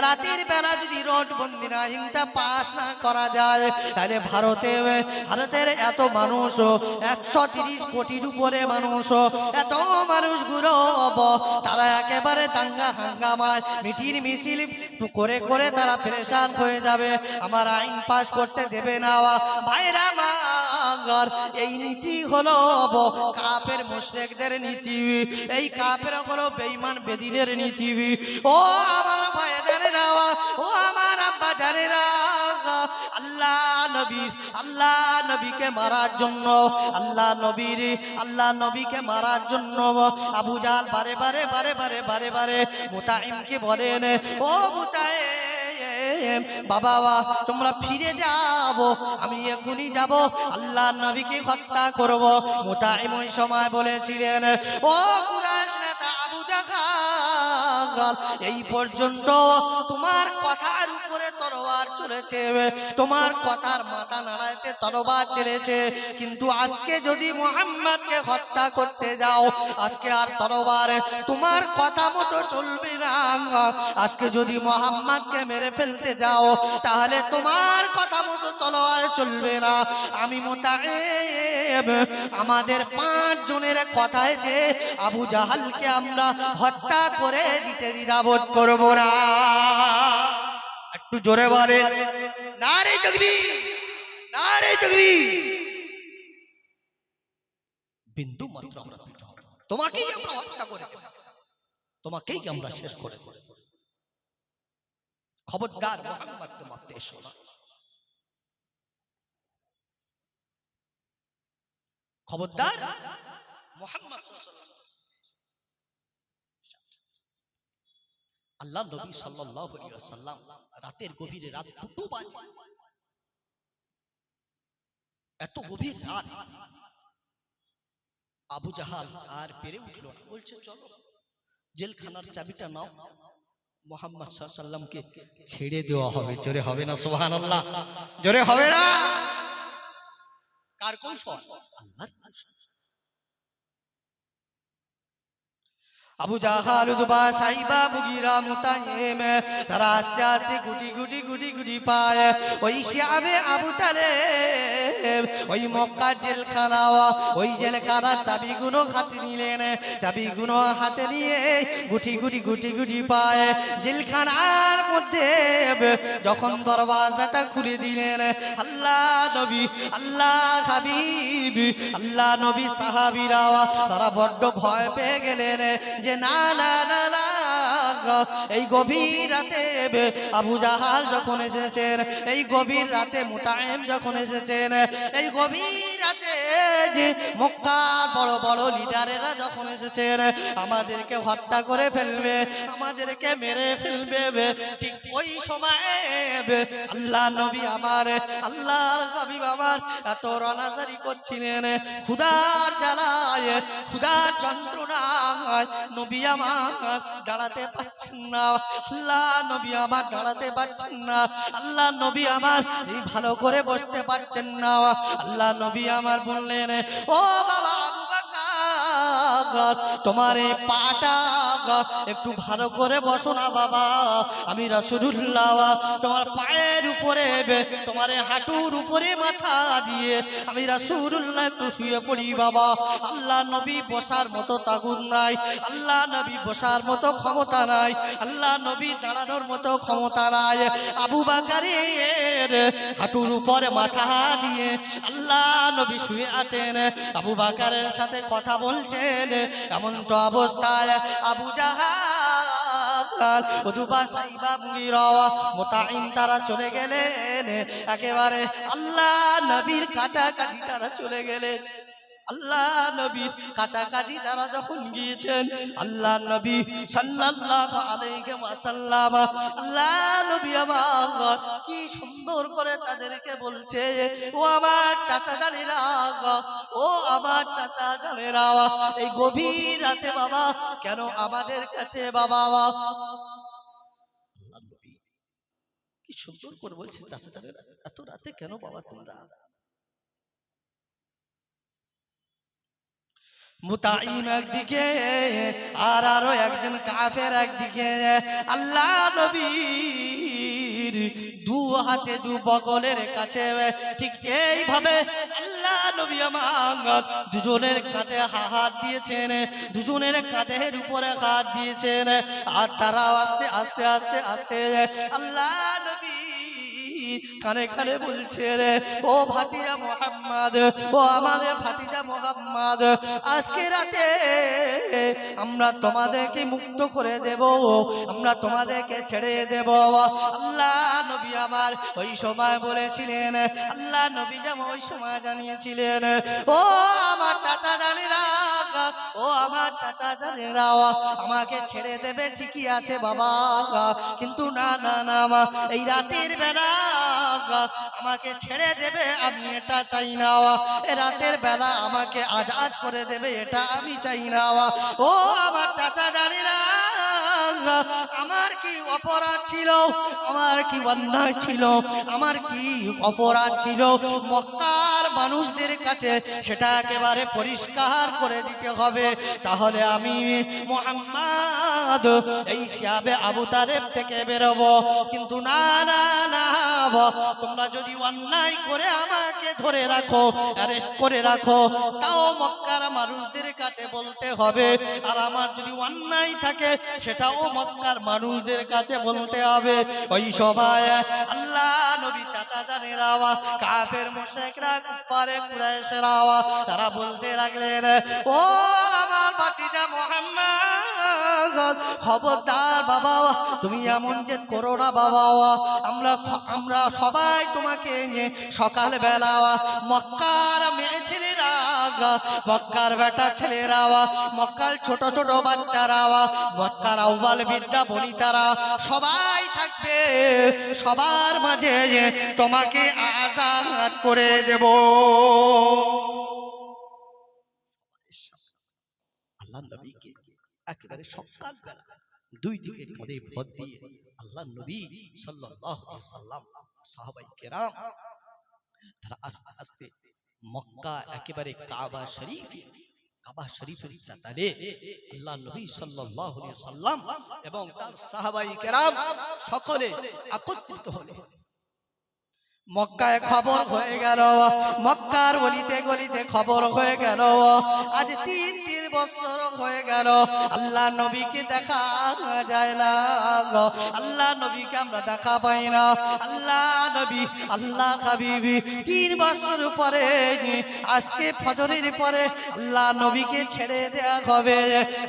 রাতের বেলা যদি রোডবন্দির আইনটা পাশ না করা যায় তাহলে ভারতের এত মানুষ 130 কোটির উপরে মানুষ, এত মানুষগুলো তারা একেবারে দাঙ্গা হাঙ্গামায় মিটির মিছিল করে করে তারা পরেশান হয়ে যাবে, আমার আইন পাশ করতে দেবে না। ভাইরা আমার এই নীতি হলো কাফের মুশরিকদের নীতি, এই কাফের হলো বেঈমান বেদিনের নীতি। ও আমার ভাইদেরা, ও আমার আব্বা জানেরা, আল্লাহ নবীকে মারার জন্য, আল্লাহ নবীকে মারার জন্য আবু জাহাল বারে বারে মুতাইমকে বলেন ও মুতাইম বাবা তোমরা ফিরে যাও, আমি এখনই যাব, আল্লাহ নবীকে হত্যা করব। মুতাইম ওই সময় বলেছিলেন ও কুরাইশ নেতা আবু জাহাল, এই পর্যন্ত তোমার কথার উপরে তরবার চলেছে, তোমার কথার মাথা নাড়াইতে তরবার চলেছে, কিন্তু আজকে যদি মুহাম্মদকে হত্যা করতে যাও আজকে আর তরবার তোমার কথা মতো চলবে না। আজকে যদি মুহাম্মদকে মেরে ফেলতে যাও তাহলে তোমার কথা মতো তলোয়ার চলবে না। আমি মুতাইম আমাদের 5 জনের কথায় যে আবু জাহালকে আমরা হত্যা করে দিতে দ্বিধাবোধ করব না। একটু জোরে বলেন নারে তাকবীর, নারে তাকবীর। বিন্দু মাত্র আমরা তোমাকেই আমরা হত্যা করে দেব। তোমাকেই আমরা শেষ করে দেব। খবরদার মুহাম্মদকে মারতে এসো না, খবরদার মুহাম্মদ সাল্লাল্লাহু আলাইহি ওয়াসাল্লাম। আল্লাহ নবী সাল্লাল্লাহু আলাইহি ওয়াসাল্লাম রাতের গভীরে, রাত 2 বাজে, এত গভীর রাত, আবু জাহাল আর পেরে উঠলো না, বলছে চলো জেলখানার চাবিটা নাও, মুহাম্মদ সাল্লাল্লাহু আলাইহি ওয়াসাল্লামকে ছেড়ে দেওয়া হবে। জোরে হবে না সুবহানাল্লাহ? জোরে হবে না? কার কৌশল? আল্লাহর কৌশল। আবু জাহাল, উতবা, সাইবা, মুগিরা, মুতাইম তারা আস্তে আস্তে গুটি গুটি গুটি গুটি পায় ওই শিয়াবে আবু তালেব ওই মক্কা জেলখানা, ওই জেলখানার চাবিগুলো হাতে নিলেন। চাবিগুলো হাতে নিয়ে গুটি গুটি গুটি গুটি পায় জেলখানার মধ্যে যখন দরওয়াজাটা খুলে দিলেন, আল্লাহ নবী, আল্লাহ হাবিব, আল্লাহ নবী সাহাবীরা তারা বড্ড ভয় পেয়ে গেলেন যে না না না না, এই গভীর রাতে আবু জাহাল যখন এসেছেন, এই গভীর রাতে মুতাইম যখন এসেছেন, এই গভীর রাতে যে মক্কার বড় বড় লিডারেরা যখন এসেছেন, আমাদেরকে হত্যা করে ফেলবে, আমাদেরকে মেরে ফেলবে। ঠিক ওই সময়ে আল্লাহ নবী আমার, আল্লাহর হাবিব আমার এত রানাজারি করছিলেন, ক্ষুধার জ্বালায়, ক্ষুধার যন্ত্রণায় নবী আমার দাঁড়াতে পারছেন না, আল্লাহ নবী আমার দাঁড়াতে পারছেন না, আল্লাহ নবী আমার এই ভালো করে বসতে পারছেন না। আল্লাহ নবী আমার বললেন, ও বাবা আবু বকর, তোমার এই পাটা একটু ভালো করে বসো না বাবা, আমি রাসূলুল্লাহ তোমার পায়ের উপরে, তোমার হাঁটুর উপরে মাথা দিয়ে আমি রাসূলুল্লাহ একটু শুয়ে পড়ি বাবা। আল্লাহ নবী বসার মতো তাগুত নাই, আল্লাহ নবী বসার মতো ক্ষমতা নাই, আল্লাহ নবী দাঁড়ানোর মতো ক্ষমতা নাই। আবু বকরের হাঁটুর উপরে মাথা দিয়ে আল্লাহ নবী শুয়ে আছেন, আবু বকরের সাথে কথা বলছেন। এমন তো অবস্থায় আবু জাহাল, উতবা, সাইবা, মুগীরা, মুতাইম তারা চলে গেলেন একেবারে আল্লাহ নবীর কাছাকাছি, তারা চলে গেলেন। আল্লাহ নবীর কাছাকাছি তারা যখন গিয়েছেন, আল্লাহ নবী সাল্লাল্লাহু আলাইহি ওয়াসাল্লাম, আল্লাহ নবী আমার কি সুন্দর করে তাদেরকে বলছে, ও আমার চাচা জানেরা, ও আমার চাচা জানেরা, এই গভীর রাতে বাবা কেন আমাদের কাছে বাবা? আল্লাহ নবী কি সুন্দর করে বলছে, চাচা জানেরা এত রাতে কেন বাবা তোমরা? মুতাইম একদিকে আর আরো একজন কাফের একদিকে। আল্লাহ নবীর দু হাতে দু বগলের কাছে ঠিক এইভাবে আল্লাহ নবী আমার দুজনের কাঁধে হাত দিয়েছেন, দুজনের কাঁধের উপরে হাত দিয়েছেন। আর তারা আস্তে আস্তে আস্তে আস্তে আল্লাহ নবী কানে কানে বলছে, রে ও ভাতিজা মুহাম্মদ, ও আমাদের ভাতিজা মুহাম্মদ, আজকে রাতে আমরা তোমাদেরকে মুক্ত করে দেব, আমরা তোমাদেরকে ছেড়ে দেব। আল্লাহ নবী আমার ওই সময় বলেছিলেন, আল্লাহ নবী যেমন ওই সময় জানিয়েছিলেন, ও আমার চাচা জানেরা, ও আমার চাচা জানেরা, আমাকে ছেড়ে দেবে ঠিকই আছে বাবা, কিন্তু না না না, এই রাতের বেলা আমাকে ছেড়ে দেবে আমি এটা চাই না, রাতের বেলা আমাকে আজাদ করে দেবে এটা আমি চাই না। ও আমার চাচা জানেরা, আমার কি অপরাধ ছিল, আমার কি অন্যায় ছিল, আমার কি অপরাধ ছিল, মক্কার মানুষদের কাছে সেটা একেবারে পরিষ্কার করে দিতে হবে। তাহলে আমি মুহাম্মদ এই শিয়াবে আবু তালেব থেকে বেরোবো। কিন্তু না না না, তোমরা যদি অন্যায় করে আমাকে ধরে রাখো, অ্যারেস্ট করে রাখো, তাও মক্কার মানুষদের কাছে বলতে হবে। আর আমার যদি অন্যায় থাকে সেটাও মক্কার মানুষদের কাছে বলতে হবে। ওই সময় আল্লাহ নবী চাচা জানেরা, কাফের মুশরিকরা কুফারে কুরাইশরা তারা বলতে লাগলেন, ও আমার ভাতিজা মুহাম্মদ, খবরদার বাবা, তুমি এমন যে করো না বাবা। আমরা সবাই তোমাকে নিয়ে সকাল বেলা মক্কার মেয়ে ছেলেরা, মক্কার বেটা ছেলেরা, মক্কার ছোট ছোট বাচ্চারা, মক্কার আউয়াল বিদ্যা বনিতারা সবাই থাকবে, সবার মাঝে তোমাকে আযাদ করে দেব। আল্লাহ নবীকে একেবারে সকাল বেলা দুই দিকে পদে পদ দিয়ে আল্লাহ নবী সাল্লাল্লাহু আলাইহি সাল্লাম সাহাবায়ে কেরাম তারা আস্তে আস্তে মক্কা একেবারে কাবা শরীফের চাতালে আল্লাহ নবী সাল্লাল্লাহু আলাইহি সাল্লাম এবং তার সাহাবায়ে কেরাম সকলে একত্রিত হলেন। মক্কায় খবর হয়ে গেল, মক্কার গলিতে গলিতে খবর হয়ে গেল, আজ 3 বছর হয়ে গেল আল্লাহ নবীকে দেখা যায় না, আল্লাহ নবীকে আমরা দেখা পাই না। আল্লাহ নবী, আল্লাহ হাবিবি 3 বছর পরে আজকে ফজরের পরে আল্লাহ নবীকে ছেড়ে দেয়া হবে।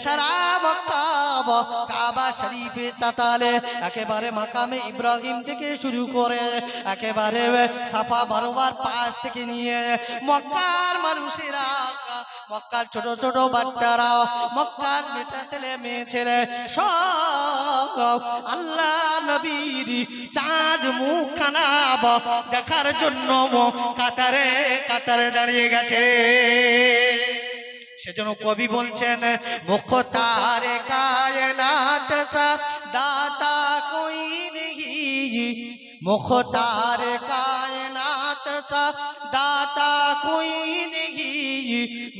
সারা মক্কা কাবা শরীফে চাতালে একেবারে মাকামে ইব্রাহিম থেকে শুরু করে একেবারে সাফা মারওয়ার পাশ থেকে নিয়ে মক্কার মানুষেরা, মক্কার ছোট ছোট বাচ্চারা, মক্কার বেটা ছেলে মেয়ে ছেলে সব আল্লাহ নবীর চাঁদ মুখখানা দেখার জন্য কাতারে কাতারে দাঁড়িয়ে গেছে। সেজন্য কবি বলছেন, মুখতারে কায়নাত সা দাতা কোই নেহি, মুখতারে কায়নাত সা দাতা কোই নেহি,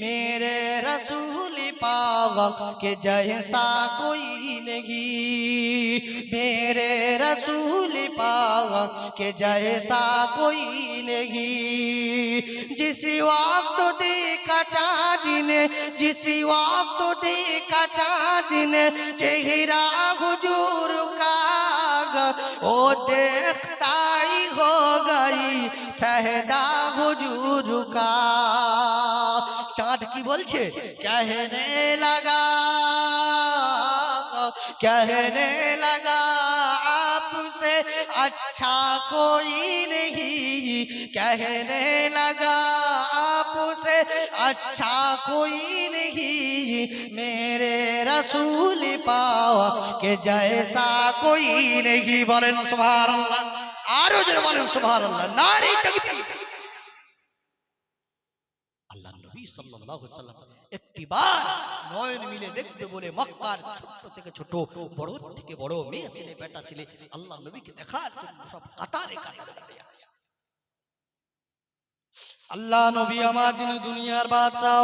मेरे रसूल पाक के जैसा कोई नहीं, मेरे रसूल पाक के जैसा कोई नहीं। जिस वक्त देखा चाँद ने, जिस वक्त देखा चाँद ने चेहरा हुजूर का, वो देखता ही हो गई सहदा हुजूर का। चाँद की बोलছে कहने लगा, कहने लगा आपसे अच्छा कोई नहीं, कहने लगा आपसे अच्छा कोई नहीं, मेरे रसूल पाक के जैसा कोई नहीं। बोलें सुभानाल्लाह, आरो जरा बोलें सुभानाल्लाह, नारे तकबीर। আল্লাহ নবী সাল্লাল্লাহু আলাইহি সাল্লাম একটিবার নয়ন মিলে দেখতে বলে মক্কার ছোট থেকে ছোট, বড় থেকে বড়, মেয়ে ছেলে বেটা ছেলে আল্লাহ নবীকে দেখার জন্য সব কাতারে কাতারে দাঁড়িয়ে আছে। আল্লাহ নবী আমাদের দুনিয়ার বাদশা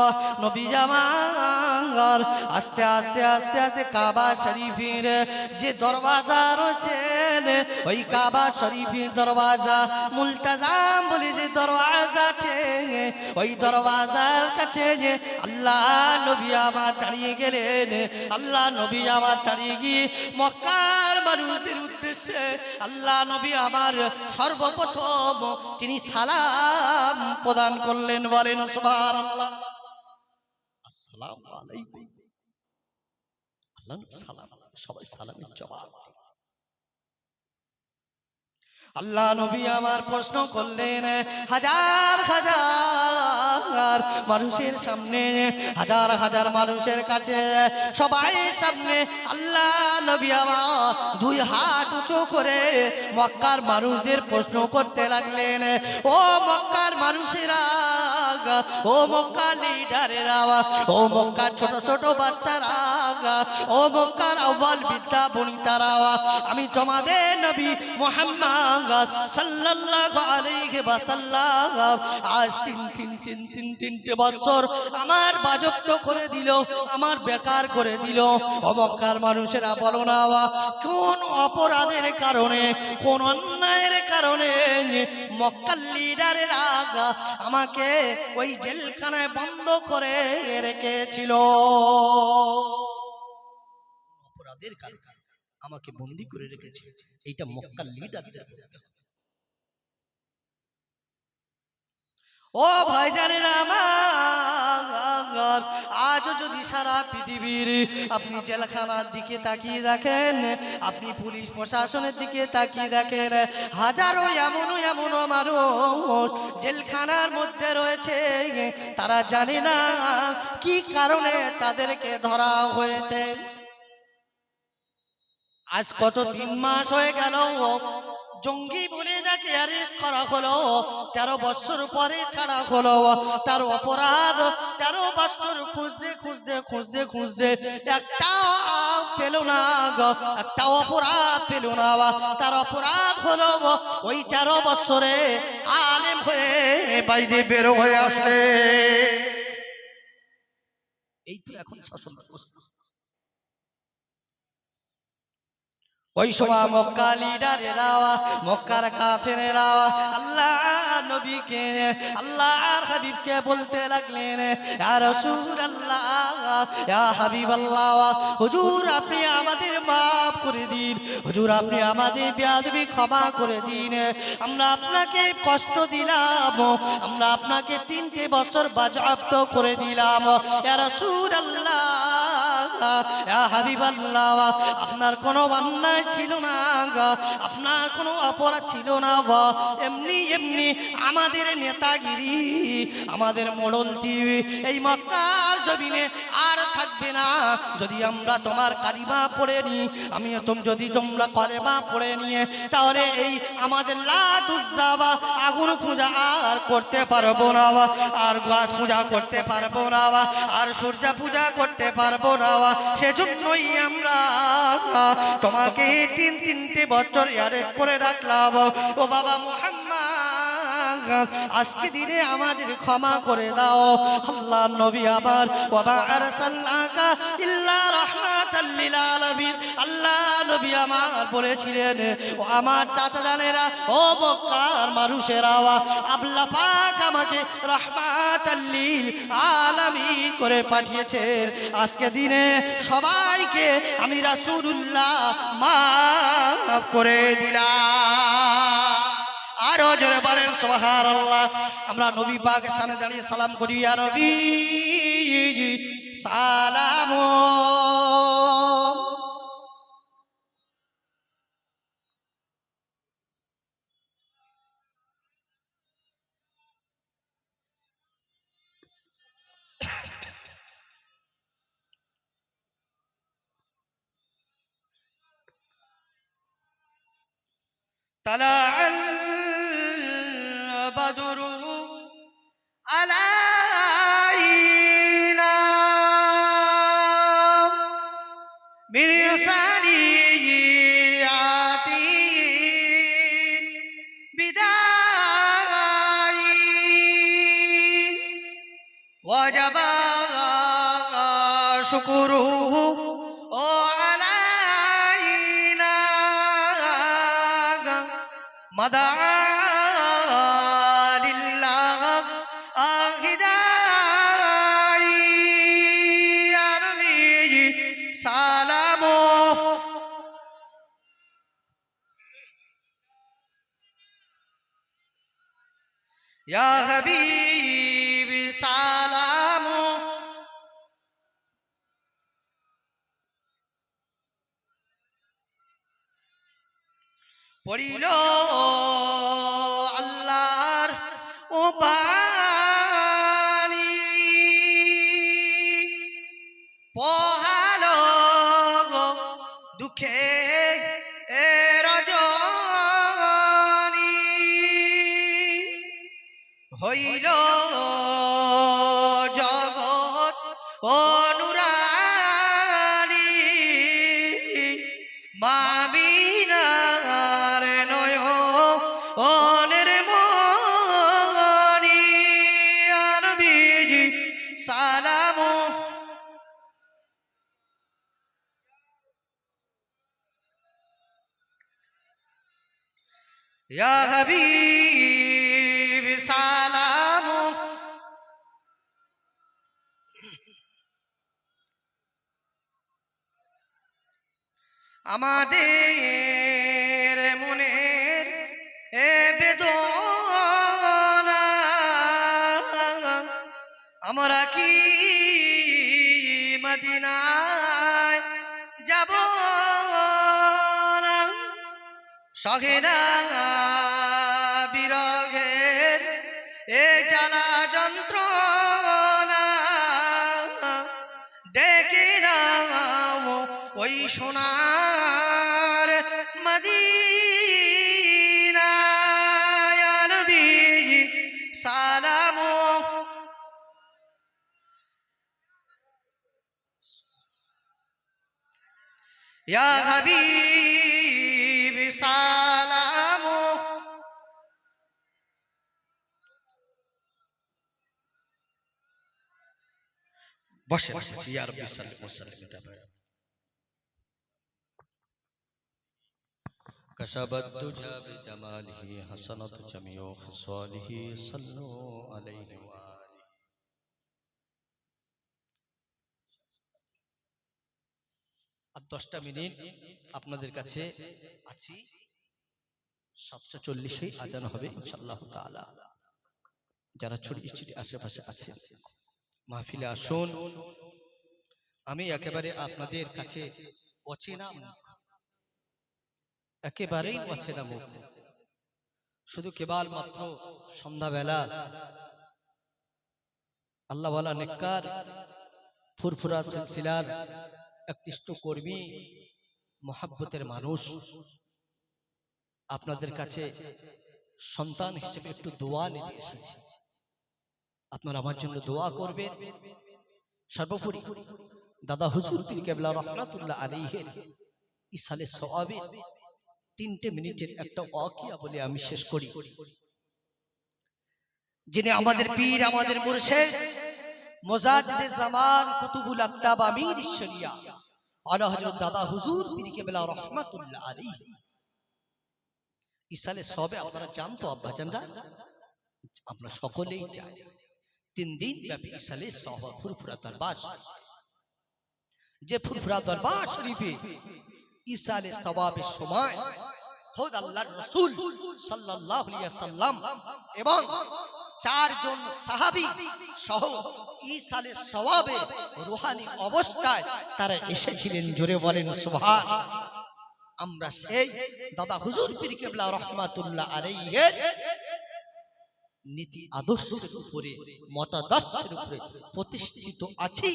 নবী জামাল আস্তে আস্তে আস্তে আস্তে কাবা শরীফের যে দরওয়াজা রয়েছে, ওই কাবা শরীফের দরওয়াজা মুলতাজাম বলে যে দরওয়াজা আছে, ওই দরওয়াজার কাছে যে আল্লাহ নবী আমার দাঁড়িয়ে গেলেন। আল্লাহ নবী আমার দাঁড়িয়ে গিয়ে মক্কার মানুষদের উদ্দেশ্যে আল্লাহ নবী আমার সর্বপ্রথম তিনি সালাম প্রদান করলেন। বলেন সুবহানাল্লাহ, আসসালামু আলাইকুম। আল্লাহ সালাম, সবাই সালামের জবাব। আল্লাহ নবী আমার প্রশ্ন করলেন, হাজার হাজার মানুষের সামনে, হাজার হাজার মানুষের কাছে, সবাই সামনে আল্লাহ নবী আমার 2 হাত উঁচু করে মক্কার মানুষদের প্রশ্ন করতে লাগলেন, ও মক্কার মানুষেরা, ও মক্কার লিডারেরা, ও মক্কার ছোট ছোট বাচ্চারা, ও মক্কার আউয়াল বিদ্যা বনিতারা, আমি তোমাদের নবী মুহাম্মদ সাল্লাল্লাহু আলাইহি ওয়াসাল্লাম আজ তিনটে বছর আমার বাজপ্ত করে দিল, আমার বেকার করে দিল। ও মক্কার মানুষেরা বলো না, কোন অপরাধের কারণে, কোন অন্যায়ের কারণে মক্কার লিডারেরা আমাকে ওই জেলখানায় বন্ধ করে রেখেছিল? অপরাধের কারণে আমাকে বন্দী করে রেখেছে, এইটা মক্কার লিডারদের বলতে হবে। ও ভাইজানের আমার, আজও যদি সারা পৃথিবীর আপনি জেলখানার দিকে তাকিয়ে দেখেন, আপনি পুলিশ প্রশাসনের দিকে তাকিয়ে দেখেন, হাজারো এমন মানুষ জেলখানার মধ্যে রয়েছে, তারা জানে না কি কারণে তাদেরকে ধরা হয়েছে। আজ কত 3 মাস হয়ে গেল জঙ্গি বলে যাকে অ্যারেস্ট করা হলো, 13 বছর পরে ছাড়া হলো। তার অপরাধ 13 বছর খুঁজতে একটা পেল না, একটা অপরাধ পেল না। তার অপরাধ হলো ওই 13 বছরে আলেম হয়ে বাইরে বের হয়ে আসলে। এই তো এখন শাসন ব্যবস্থা। ওই সময় মক্কা লিডারেরা, মক্কার কাফেরেরা আল্লাহ নবীকে, আল্লাহর হাবিবকে বলতে লাগলেন, ইয়া রাসূলুল্লাহ, ইয়া হাবিবাল্লাহ, হুজুর আপনি আমাদের মাফ করে দিন, হুজুর আপনি আমাদের বেয়াদবি ক্ষমা করে দিন। আমরা আপনাকে কষ্ট দিলাম, আমরা আপনাকে 3টে বছর বাজেয়াপ্ত করে দিলাম। ইয়া রাসূলুল্লাহ, ইয়া হাবিবাল্লাহ, আপনার কোনো অন্যায় ছিল না, আপনার কোনো অপরাধ ছিল না। এমনি আমাদের নেতাগিরি, আমাদের মোড়লতি এই মক্কার জমিনে আর থাকবে না। যদি আমরা তোমার কালিমা পড়ে নিই, যদি তোমরা কলেমা পড়ে নিয়ে, তাহলে এই আমাদের লাত উজ্জা বা আগুন পূজা আর করতে পারবো না, আর গাছ পূজা করতে পারবো না, আর সূর্য পূজা করতে পারবো না। সেজন্যই আমরা তোমাকে 3টে বছর অ্যারেস্ট করে রাখলাম। ও বাবা মুহাম্মদ, আজকে দিনে আমাদের ক্ষমা করে দাও। আল্লাহ নবী আমার, ওয়া মা আরসালনাকা ইল্লা রাহমাতাল লিল আলামিন, আল্লাহ নবী আমার বলেছিলেন, ও আমার চাচা জানেরা, ও মক্কার মানুষেরা, আল্লাহ পাক আমাকে রাহমাতাল লিল আলামিন করে পাঠিয়েছেন। আজকে দিনে সবাইকে আমি রাসূলুল্লাহ মাফ করে দিলাম। আরো জোরে বলেন সুবহানাল্লাহ। আমরা নবী পাকের সামনে দাঁড়িয়ে সালাম করি, ইয়া নবী সালাম। তালাআল বাদরু আলাইনা মিন সানিয়াতি বিদাই ওয়াজাবা শুকরুহু ও আলাইনা মাদা লিল্লাহ আহিদাই আরবি সালাম। ইয়া হাবিবি সালাম। পড়িল আল্লাহর ও বাণী, পহালো দুঃখে রজনী, হইল জগৎ অনুরানী, মামিনার নয়নের মনি, আরবিজি সালাম। ইয়া হাবিবি সালাম। আমাদের মনের এ বেদনা আমরা কি মদিনায় যাব না? সঘেরা বিরহের এ জ্বালা যন্ত্রণা ডেকে নাও ওই সোনার মদিনায়। ইয়া নবী সালাম ইয়া হাবিব সালাম। বসে ইয়া রাব্বি সাল্লাল্লাহু আলাইহি ওয়াসাল্লাম। كشف الدجى بجماله حسنت جميع خصاله صلوا عليه وآله। আর 10টা মিনিট আপনাদের কাছে আছি। 7:40 আজান হবে ইনশাআল্লাহ তাআলা। যারা ছড়িয়ে ছিটিয়ে আশেপাশে আছেন মাহফিলে আসুন। আমি একেবারে আপনাদের কাছে অচেনা মুখ, একেবারেই অচেনা মুখ। শুধু কেবল মাত্র সন্ধ্যাবেলা আল্লাহওয়ালা নেককার ফুরফুরা সিলসিলার একনিষ্ঠ কর্মী মহাব্বতের মানুষ আপনাদের কাছে সন্তান হিসেবে একটু দোয়া নিতে এসেছি। আপনারা আমার জন্য দোয়া করবেন। সর্বোপরি দাদা হুজুর পীর কেবলা রহমাতুল্লাহ আলাইহির ইসালে সওয়াবের 3টে মিনিটের একটা ওয়াকিয়া বলে আমি শেষ করি। যিনি আমাদের পীর, আমাদের মুর্শিদ, মুজাদ্দিদে জামান কুতুবুল আকতাব আমির শরিয়া আলা হযরত দাদা হুজুর পীর কেবলা রহমাতুল্লাহ আলাইহি ইসালে সওয়াবে আপনারা জানতো আব্বাজানরা, আমরা সকলেই জানি। 3 দিন ব্যাপী ইসালে সওয়াব ফুরফুরা দরবার, যে ফুরফুরা দরবার শরীফে ইসালে সওয়াবের সময় খোদ আল্লাহর রাসূল সাল্লাল্লাহু আলাইহি ওয়াসাল্লাম এবং 4 জন সাহাবী সহ ইসালে সওয়াবে রূহানি অবস্থায় তারা এসেছিলেন। জোরে বলেন সুবহান। আমরা সেই দাদা হুজুর পীর কেবলা রহমাতুল্লাহ আলাইহির নীতি আদর্শের উপরে, মতাদর্শের উপরে প্রতিষ্ঠিত আছি।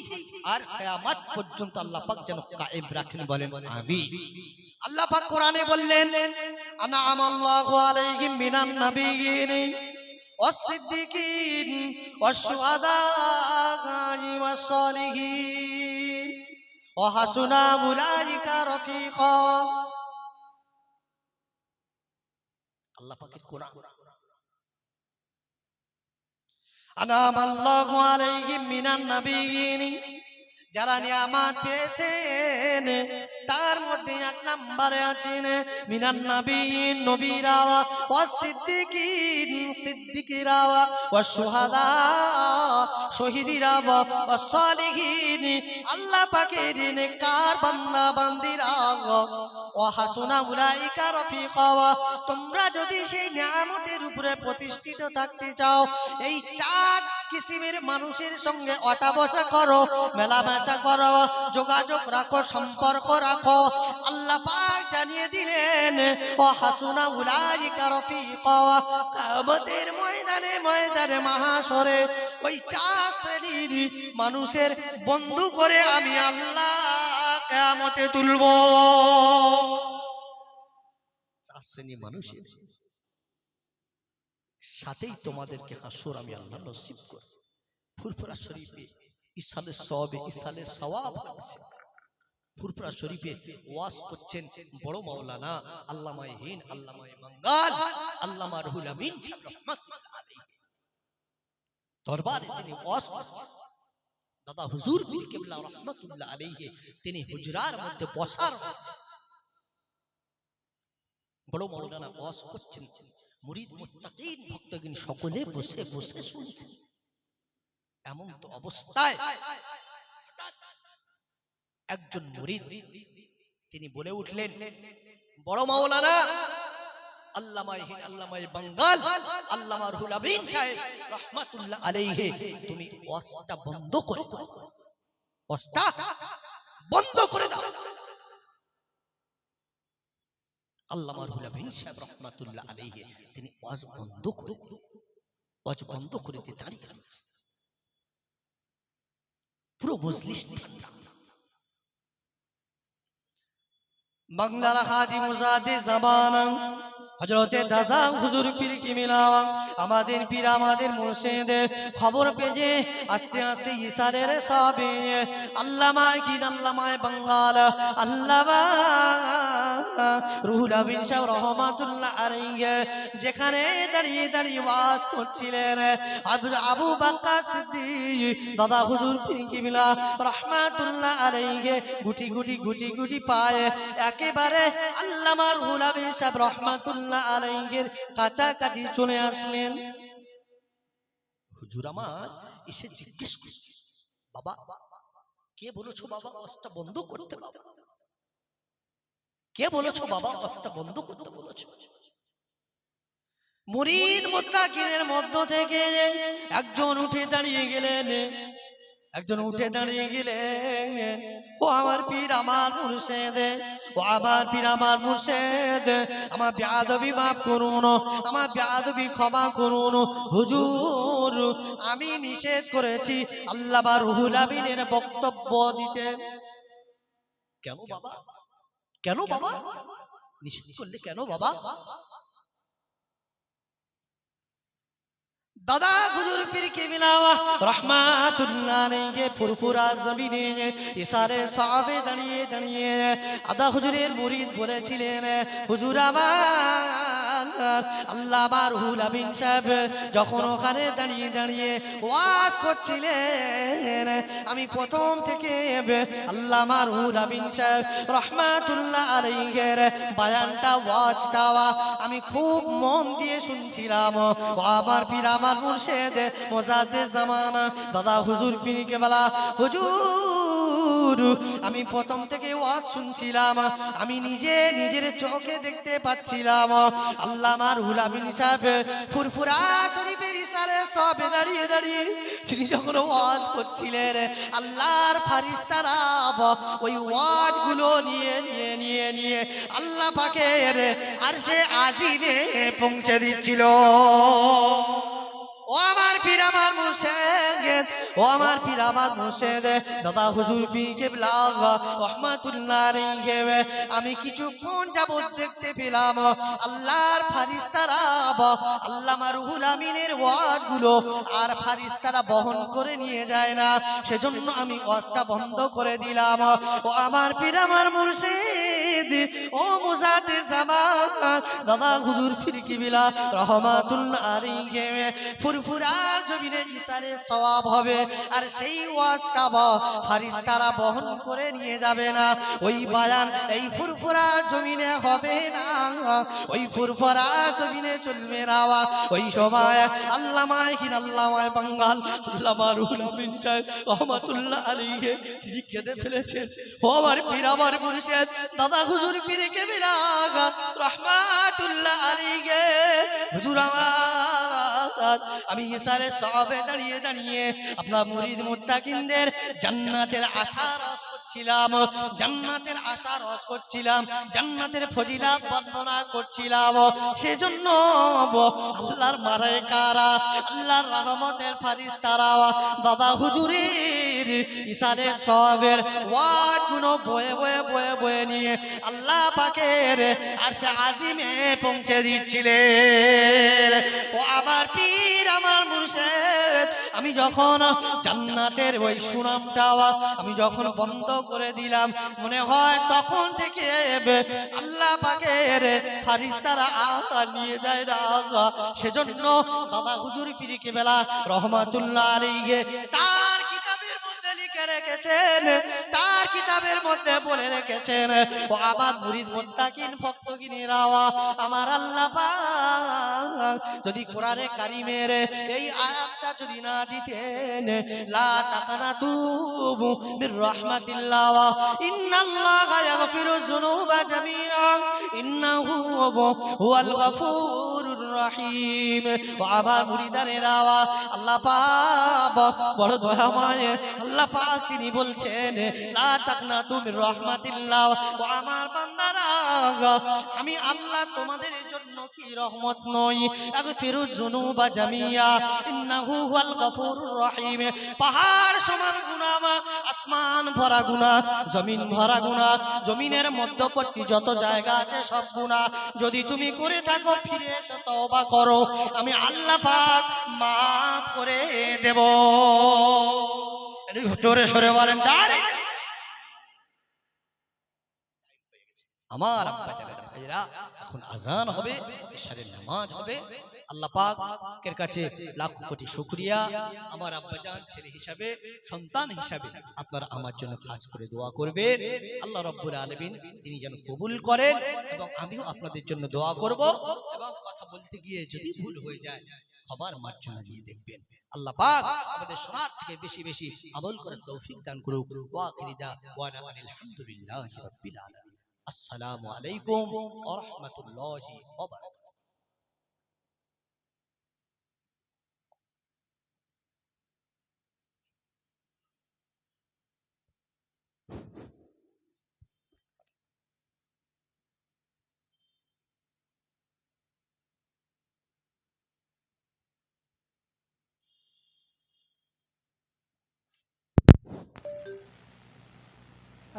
আর কিয়ামত পর্যন্ত আল্লাহ পাক যেন কায়েম রাখেন, বলেন আমিন। আল্লাহ পাক কোরআনে বললেন, আনআমাল্লাহু আলাইহিম মিনান নাবিয়্যিন ওয়াস-সিদ্দিকিন ওয়াশ-শুহাদা'i ওয়াস-সালিহিন ওয়া হাসুনা উলাইকা রাফিকা। আল্লাহ পাকের কোরআন। আনামাল্লাহু আলাইহিম মিনান নাবিয়্যিন, যারা নিয়ামত পেয়েছেন তার মধ্যে 1 নম্বরে আছেন মিনান নাবিয়্যিন, নবীরা, ওয়াস সিদ্দিকিন, সিদ্দিকীরা, ওয়াস শুহাদা, শহীদরা, ওয়াস সালিহিন, আল্লাহ পাকের নেককার বান্দা বান্দিরা, ওয়া হাসুনা উলাইকা রাফিকা। তোমরা যদি সেই নিয়ামতের উপরে প্রতিষ্ঠিত থাকতে চাও, এই 4 কিসিমের মানুষের সঙ্গে ওঠা বসা করো, মেলামেশা করো, যোগাযোগ রাখো, সম্পর্ক রাখো। আল্লাহ পাক জানিয়ে দিলেন, ওয়া হাসুনা উলাইকা রাফিকা। কিয়ামতের ময়দানে, ময়দানে মাহশরে ওই 4 শ্রেণীর মানুষের বন্ধু করে আমি আল্লাহ কিয়ামতে তুলব। 4 শ্রেণীর মানুষের সাথেই তোমাদেরকে হাসর আমি আল্লাহ নসিব করব। ফুরফুরা শরীফে ইসালে সওয়াবে, ইসালে সওয়াব আছে। ফুরফুরা শরীফে ওয়াজ করছেন বড় মাওলানা আল্লামা হিন্দ, আল্লামা বাঙ্গাল, আল্লামা রুহুল আমিন রাহমাতুল্লাহ আলাইহি দরবারে তিনি ওয়াজ করছেন। দাদা হুজুর পীর কেবলা রহমাতুল্লাহ আলাইহি তিনি হুজরার মধ্যে বসার আছেন। বড় মাওলানা ওয়াজ করছেন, মুরিদ মুত্তাকিন ভক্তগণ সকলে বসে বসে শুনছেন। এমন তো অবস্থায় একজন মুরিদ তিনি বলে উঠলেন, বড় মাওলানা আল্লামায়ে বাঙ্গাল আল্লামা রুহুল আমিন সাহেব রাহমাতুল্লাহ আলাইহি, তুমি ওয়াজটা বন্ধ করে দাও, ওয়াজটা বন্ধ করে দাও। আল্লামা রুহুল আমিন সাহেব রাহমাতুল্লাহ আলাইহি তিনি ওয়াজ বন্ধ করে দিয়ে দাঁড়িয়ে রয়েছে। পুরো মজলিস ঠান্ডা। বাংলার হাদি মুজাদে জামানা হযরতে দাজা হুজুর পীর কিমিলা আমাদের পীর আমাদের মুর্শিদ খবর পেয়ে আস্তে আস্তে ইসারের সাবে আল্লামায়ে বাঙ্গাল আল্লামা রুহুল আমিন সাহেব রাহমাতুল্লাহ আলাইহি যেখানে দাঁড়িয়ে দাঁড়িয়ে ওয়াজ করছিলেন, আবু বকর সিদ্দিক দাদা হুজুর পীর কিমিলা রাহমাতুল্লাহ আলাইহি গুটি গুটি পায়ে একেবারে আল্লামা রুহুল আমিন সাহেব রাহমাতুল্লাহ আলাইহির কাছাকাছি চলে আসলেন। হুজুর আমার এসে জিজ্ঞেস করছে, বাবা কে বলেছো বাবা ওয়াজটা বন্ধ করতে? বাবা কে বলেছো বাবা ওয়াজটা বন্ধ করতে বলেছো? মুরিদ মুত্তাকিনের মধ্য থেকে একজন উঠে দাঁড়িয়ে গেলেন, ও আমার পীর আমার মুর্শিদ, ও আমার পীর আমার মুর্শিদ, আমার বেয়াদবি মাফ করুন, আমার বেয়াদবি ক্ষমা করুন হুজুর, আমি নিষেধ করেছি আল্লামা রুহুল আমিনের বক্তব্য দিতে। কেন বাবা, কেন বাবা নিষেধ করলে কেন বাবা? দাদা হুজুর পীর কিমিলা রাহমাতুল্লাহ আলাইহি ফুরফুরা জমিনে ইসারে সাহাবে দাঁড়িয়ে দাঁড়িয়ে দাদা হুজুরের মুরিদ বলেছিলেন, হুজুর আমার আল্লামা রুহুল আমিন সাহেব যখন ওখানে দাঁড়িয়ে দাঁড়িয়ে ওয়াজ করছিলেন, আমি প্রথম থেকে আল্লামা রুহুল আমিন সাহেব রাহমাতুল্লাহ আলাইহির বায়ানটা ওয়াজটা আমি খুব মন দিয়ে শুনছিলাম। ও আমার পীর আমার মুর্শিদ মুজাদ্দে জামানা দাদা হুজুর পীর কেবলা হুজুর, আমি প্রথম থেকে ওয়াজ শুনছিলাম, আমি নিজের চোখে দেখতে পাচ্ছিলাম আল্লামা রুহুল আমিন সাহেব ফুরফুরা শরীফের ইসারে সব দাঁড়িয়ে দাঁড়িয়ে তিনি যখন ওয়াজ করছিলেন, আল্লাহর ফারিস্তারা ওই ওয়াজগুলো নিয়ে আল্লাহ পাকের আরশে আজিমে পৌঁছে দিচ্ছিল। ও আমার পীর আমার মুর্শিদ, ও আমার পীর আমার মুর্শিদ দাদা হুজুর পীর কিবলা রাহমাতুল্লাহ আলাইহি, আমি কিছুক্ষণ যাবত দেখতে পেলাম আল্লাহর ফারিস্তারা আল্লামা রুহুল আমিনের ওয়াজগুলো আর ফারিস্তারা বহন করে নিয়ে যায় না, সেজন্য আমি ওয়াজটা বন্ধ করে দিলাম। ও আমার পীর আমার মুর্শিদ, ও মুজাদ্দিদ জামান দাদা হুজুর পীর কিবলা রাহমাতুল্লাহ আলাইহি ফুরফুরার জমিনে ইসারে সওয়াব হবে, আর সেই ওয়াজটা ফারিস্তারা বহন করে নিয়ে যাবে না, ওই বায়ান এই ফুরফুরা জমিনে হবে না, ওই ফুরফুরা জমিনে চলবে না। ওই সময় আল্লামায়ে বাঙ্গাল আল্লামা রুহুল আমিন সাহেব রাহমাতুল্লাহ আলাইহি তিনি কেঁদে ফেলেছেন। ও আমার পীর আমার মুর্শিদ দাদা হুজুর পীর কিবলা রাহমাতুল্লাহ আলাইহি, হুজুর আমার আমি ইসারে সবে দাঁড়িয়ে দাঁড়িয়ে আপনার মুরিদ মুত্তাকিনদের জান্নাতের আশা রস করছিলাম, জান্নাতের আশা রস করছিলাম, জান্নাতের ফজিলত বর্ণনা করছিলাম। সেজন্য আল্লাহর মালায়েকারা আল্লাহর রহমতের ফারিস্তারা দাদা হুজুরের ইসারে সবের ওয়াজগুলো বয়ে নিয়ে আল্লাহ পাকের আরশে আজিমে পৌঁছে দিচ্ছিলেন। ও আমার পীর আমার মুর্শিদ, আমি যখন জান্নাতের ওই সুনামটা আমি যখন বন্ধ করে দিলাম, মনে হয় তখন থেকে আল্লাহ পাকের ফারিস্তারা নিয়ে যায় না। সেজন্য দাদা হুজুর পীর কিবলা রাহমাতুল্লাহ আলাইহি তার কিতাবের মধ্যে লিখে রেখেছেন, তার কিতাবের মধ্যে বলে রেখেছেন, ও আমার মুরিদ মুত্তাকিন ভক্তগিনীরা, আমার আল্লাহ পাক যদি কোরআনে কারিমের এই আয়াতটা যদি না দিতেন, লা তাকানাতু মির রাহমাতিল্লাহ, ইন্নাল্লাহা ইয়াগফিরুয যুনুবা জামিআন, ইন্নাহু হুয়াল গফুরুর রহিম। ও আমার মুরিদানেরা, আল্লাহ পাক বড় দয়াময়, আল্লাহ পাক তিনি বলছেন, লা তাকনাতু মির রাহমাতিল্লাহ, ও আমার বান্দারা, আমি আল্লাহ তোমাদের জন্য কি রহমত নই? আগফিরুয যুনুবা জামিআ, ইন্নাহু হুয়াল গফুরুর রহিম। পাহাড় সমান গুনাহ, আসমান ভরা গুনাহ, জমিন ভরা গুনাহ, জমিনের মধ্যবর্তী যত জায়গা আছে সব গুনাহ যদি তুমি করে থাকো, ফিরে এসে তওবা করো, আমি আল্লাহ পাক মাফ করে দেব। জোরে সরে বলেন ডাইরেক্ট। আমার আব্বা জানেন ভাইরা, এখন আজান হবে, ইশারের নামাজ হবে। আল্লাহ পাকের কাছে লাখ কোটি শুকরিয়া, আমার আব্বাজান ছেলে হিসাবে, সন্তান হিসাবে আপনারা আমার জন্য খাস করে দোয়া করবেন। আল্লাহ রাব্বুল আলামিন তিনি যেন কবুল করেন, এবং আমিও আপনাদের জন্য দোয়া করব। এবং কথা বলতে গিয়ে যদি ভুল হয়ে যায়, খবর মার্জনা দিয়ে দেখবেন। আল্লাহ পাক আমাদের শোনার থেকে বেশি বেশি আমল করার তৌফিক দান করুক। ওয়া আখিরিদা ওয়া আলহামদুলিল্লাহি রাব্বিল আলামিন। আসসালামু আলাইকুম ওয়া রাহমাতুল্লাহি ওয়া বারাকাতুহু।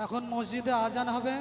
এখন মসজিদে আজান হবে।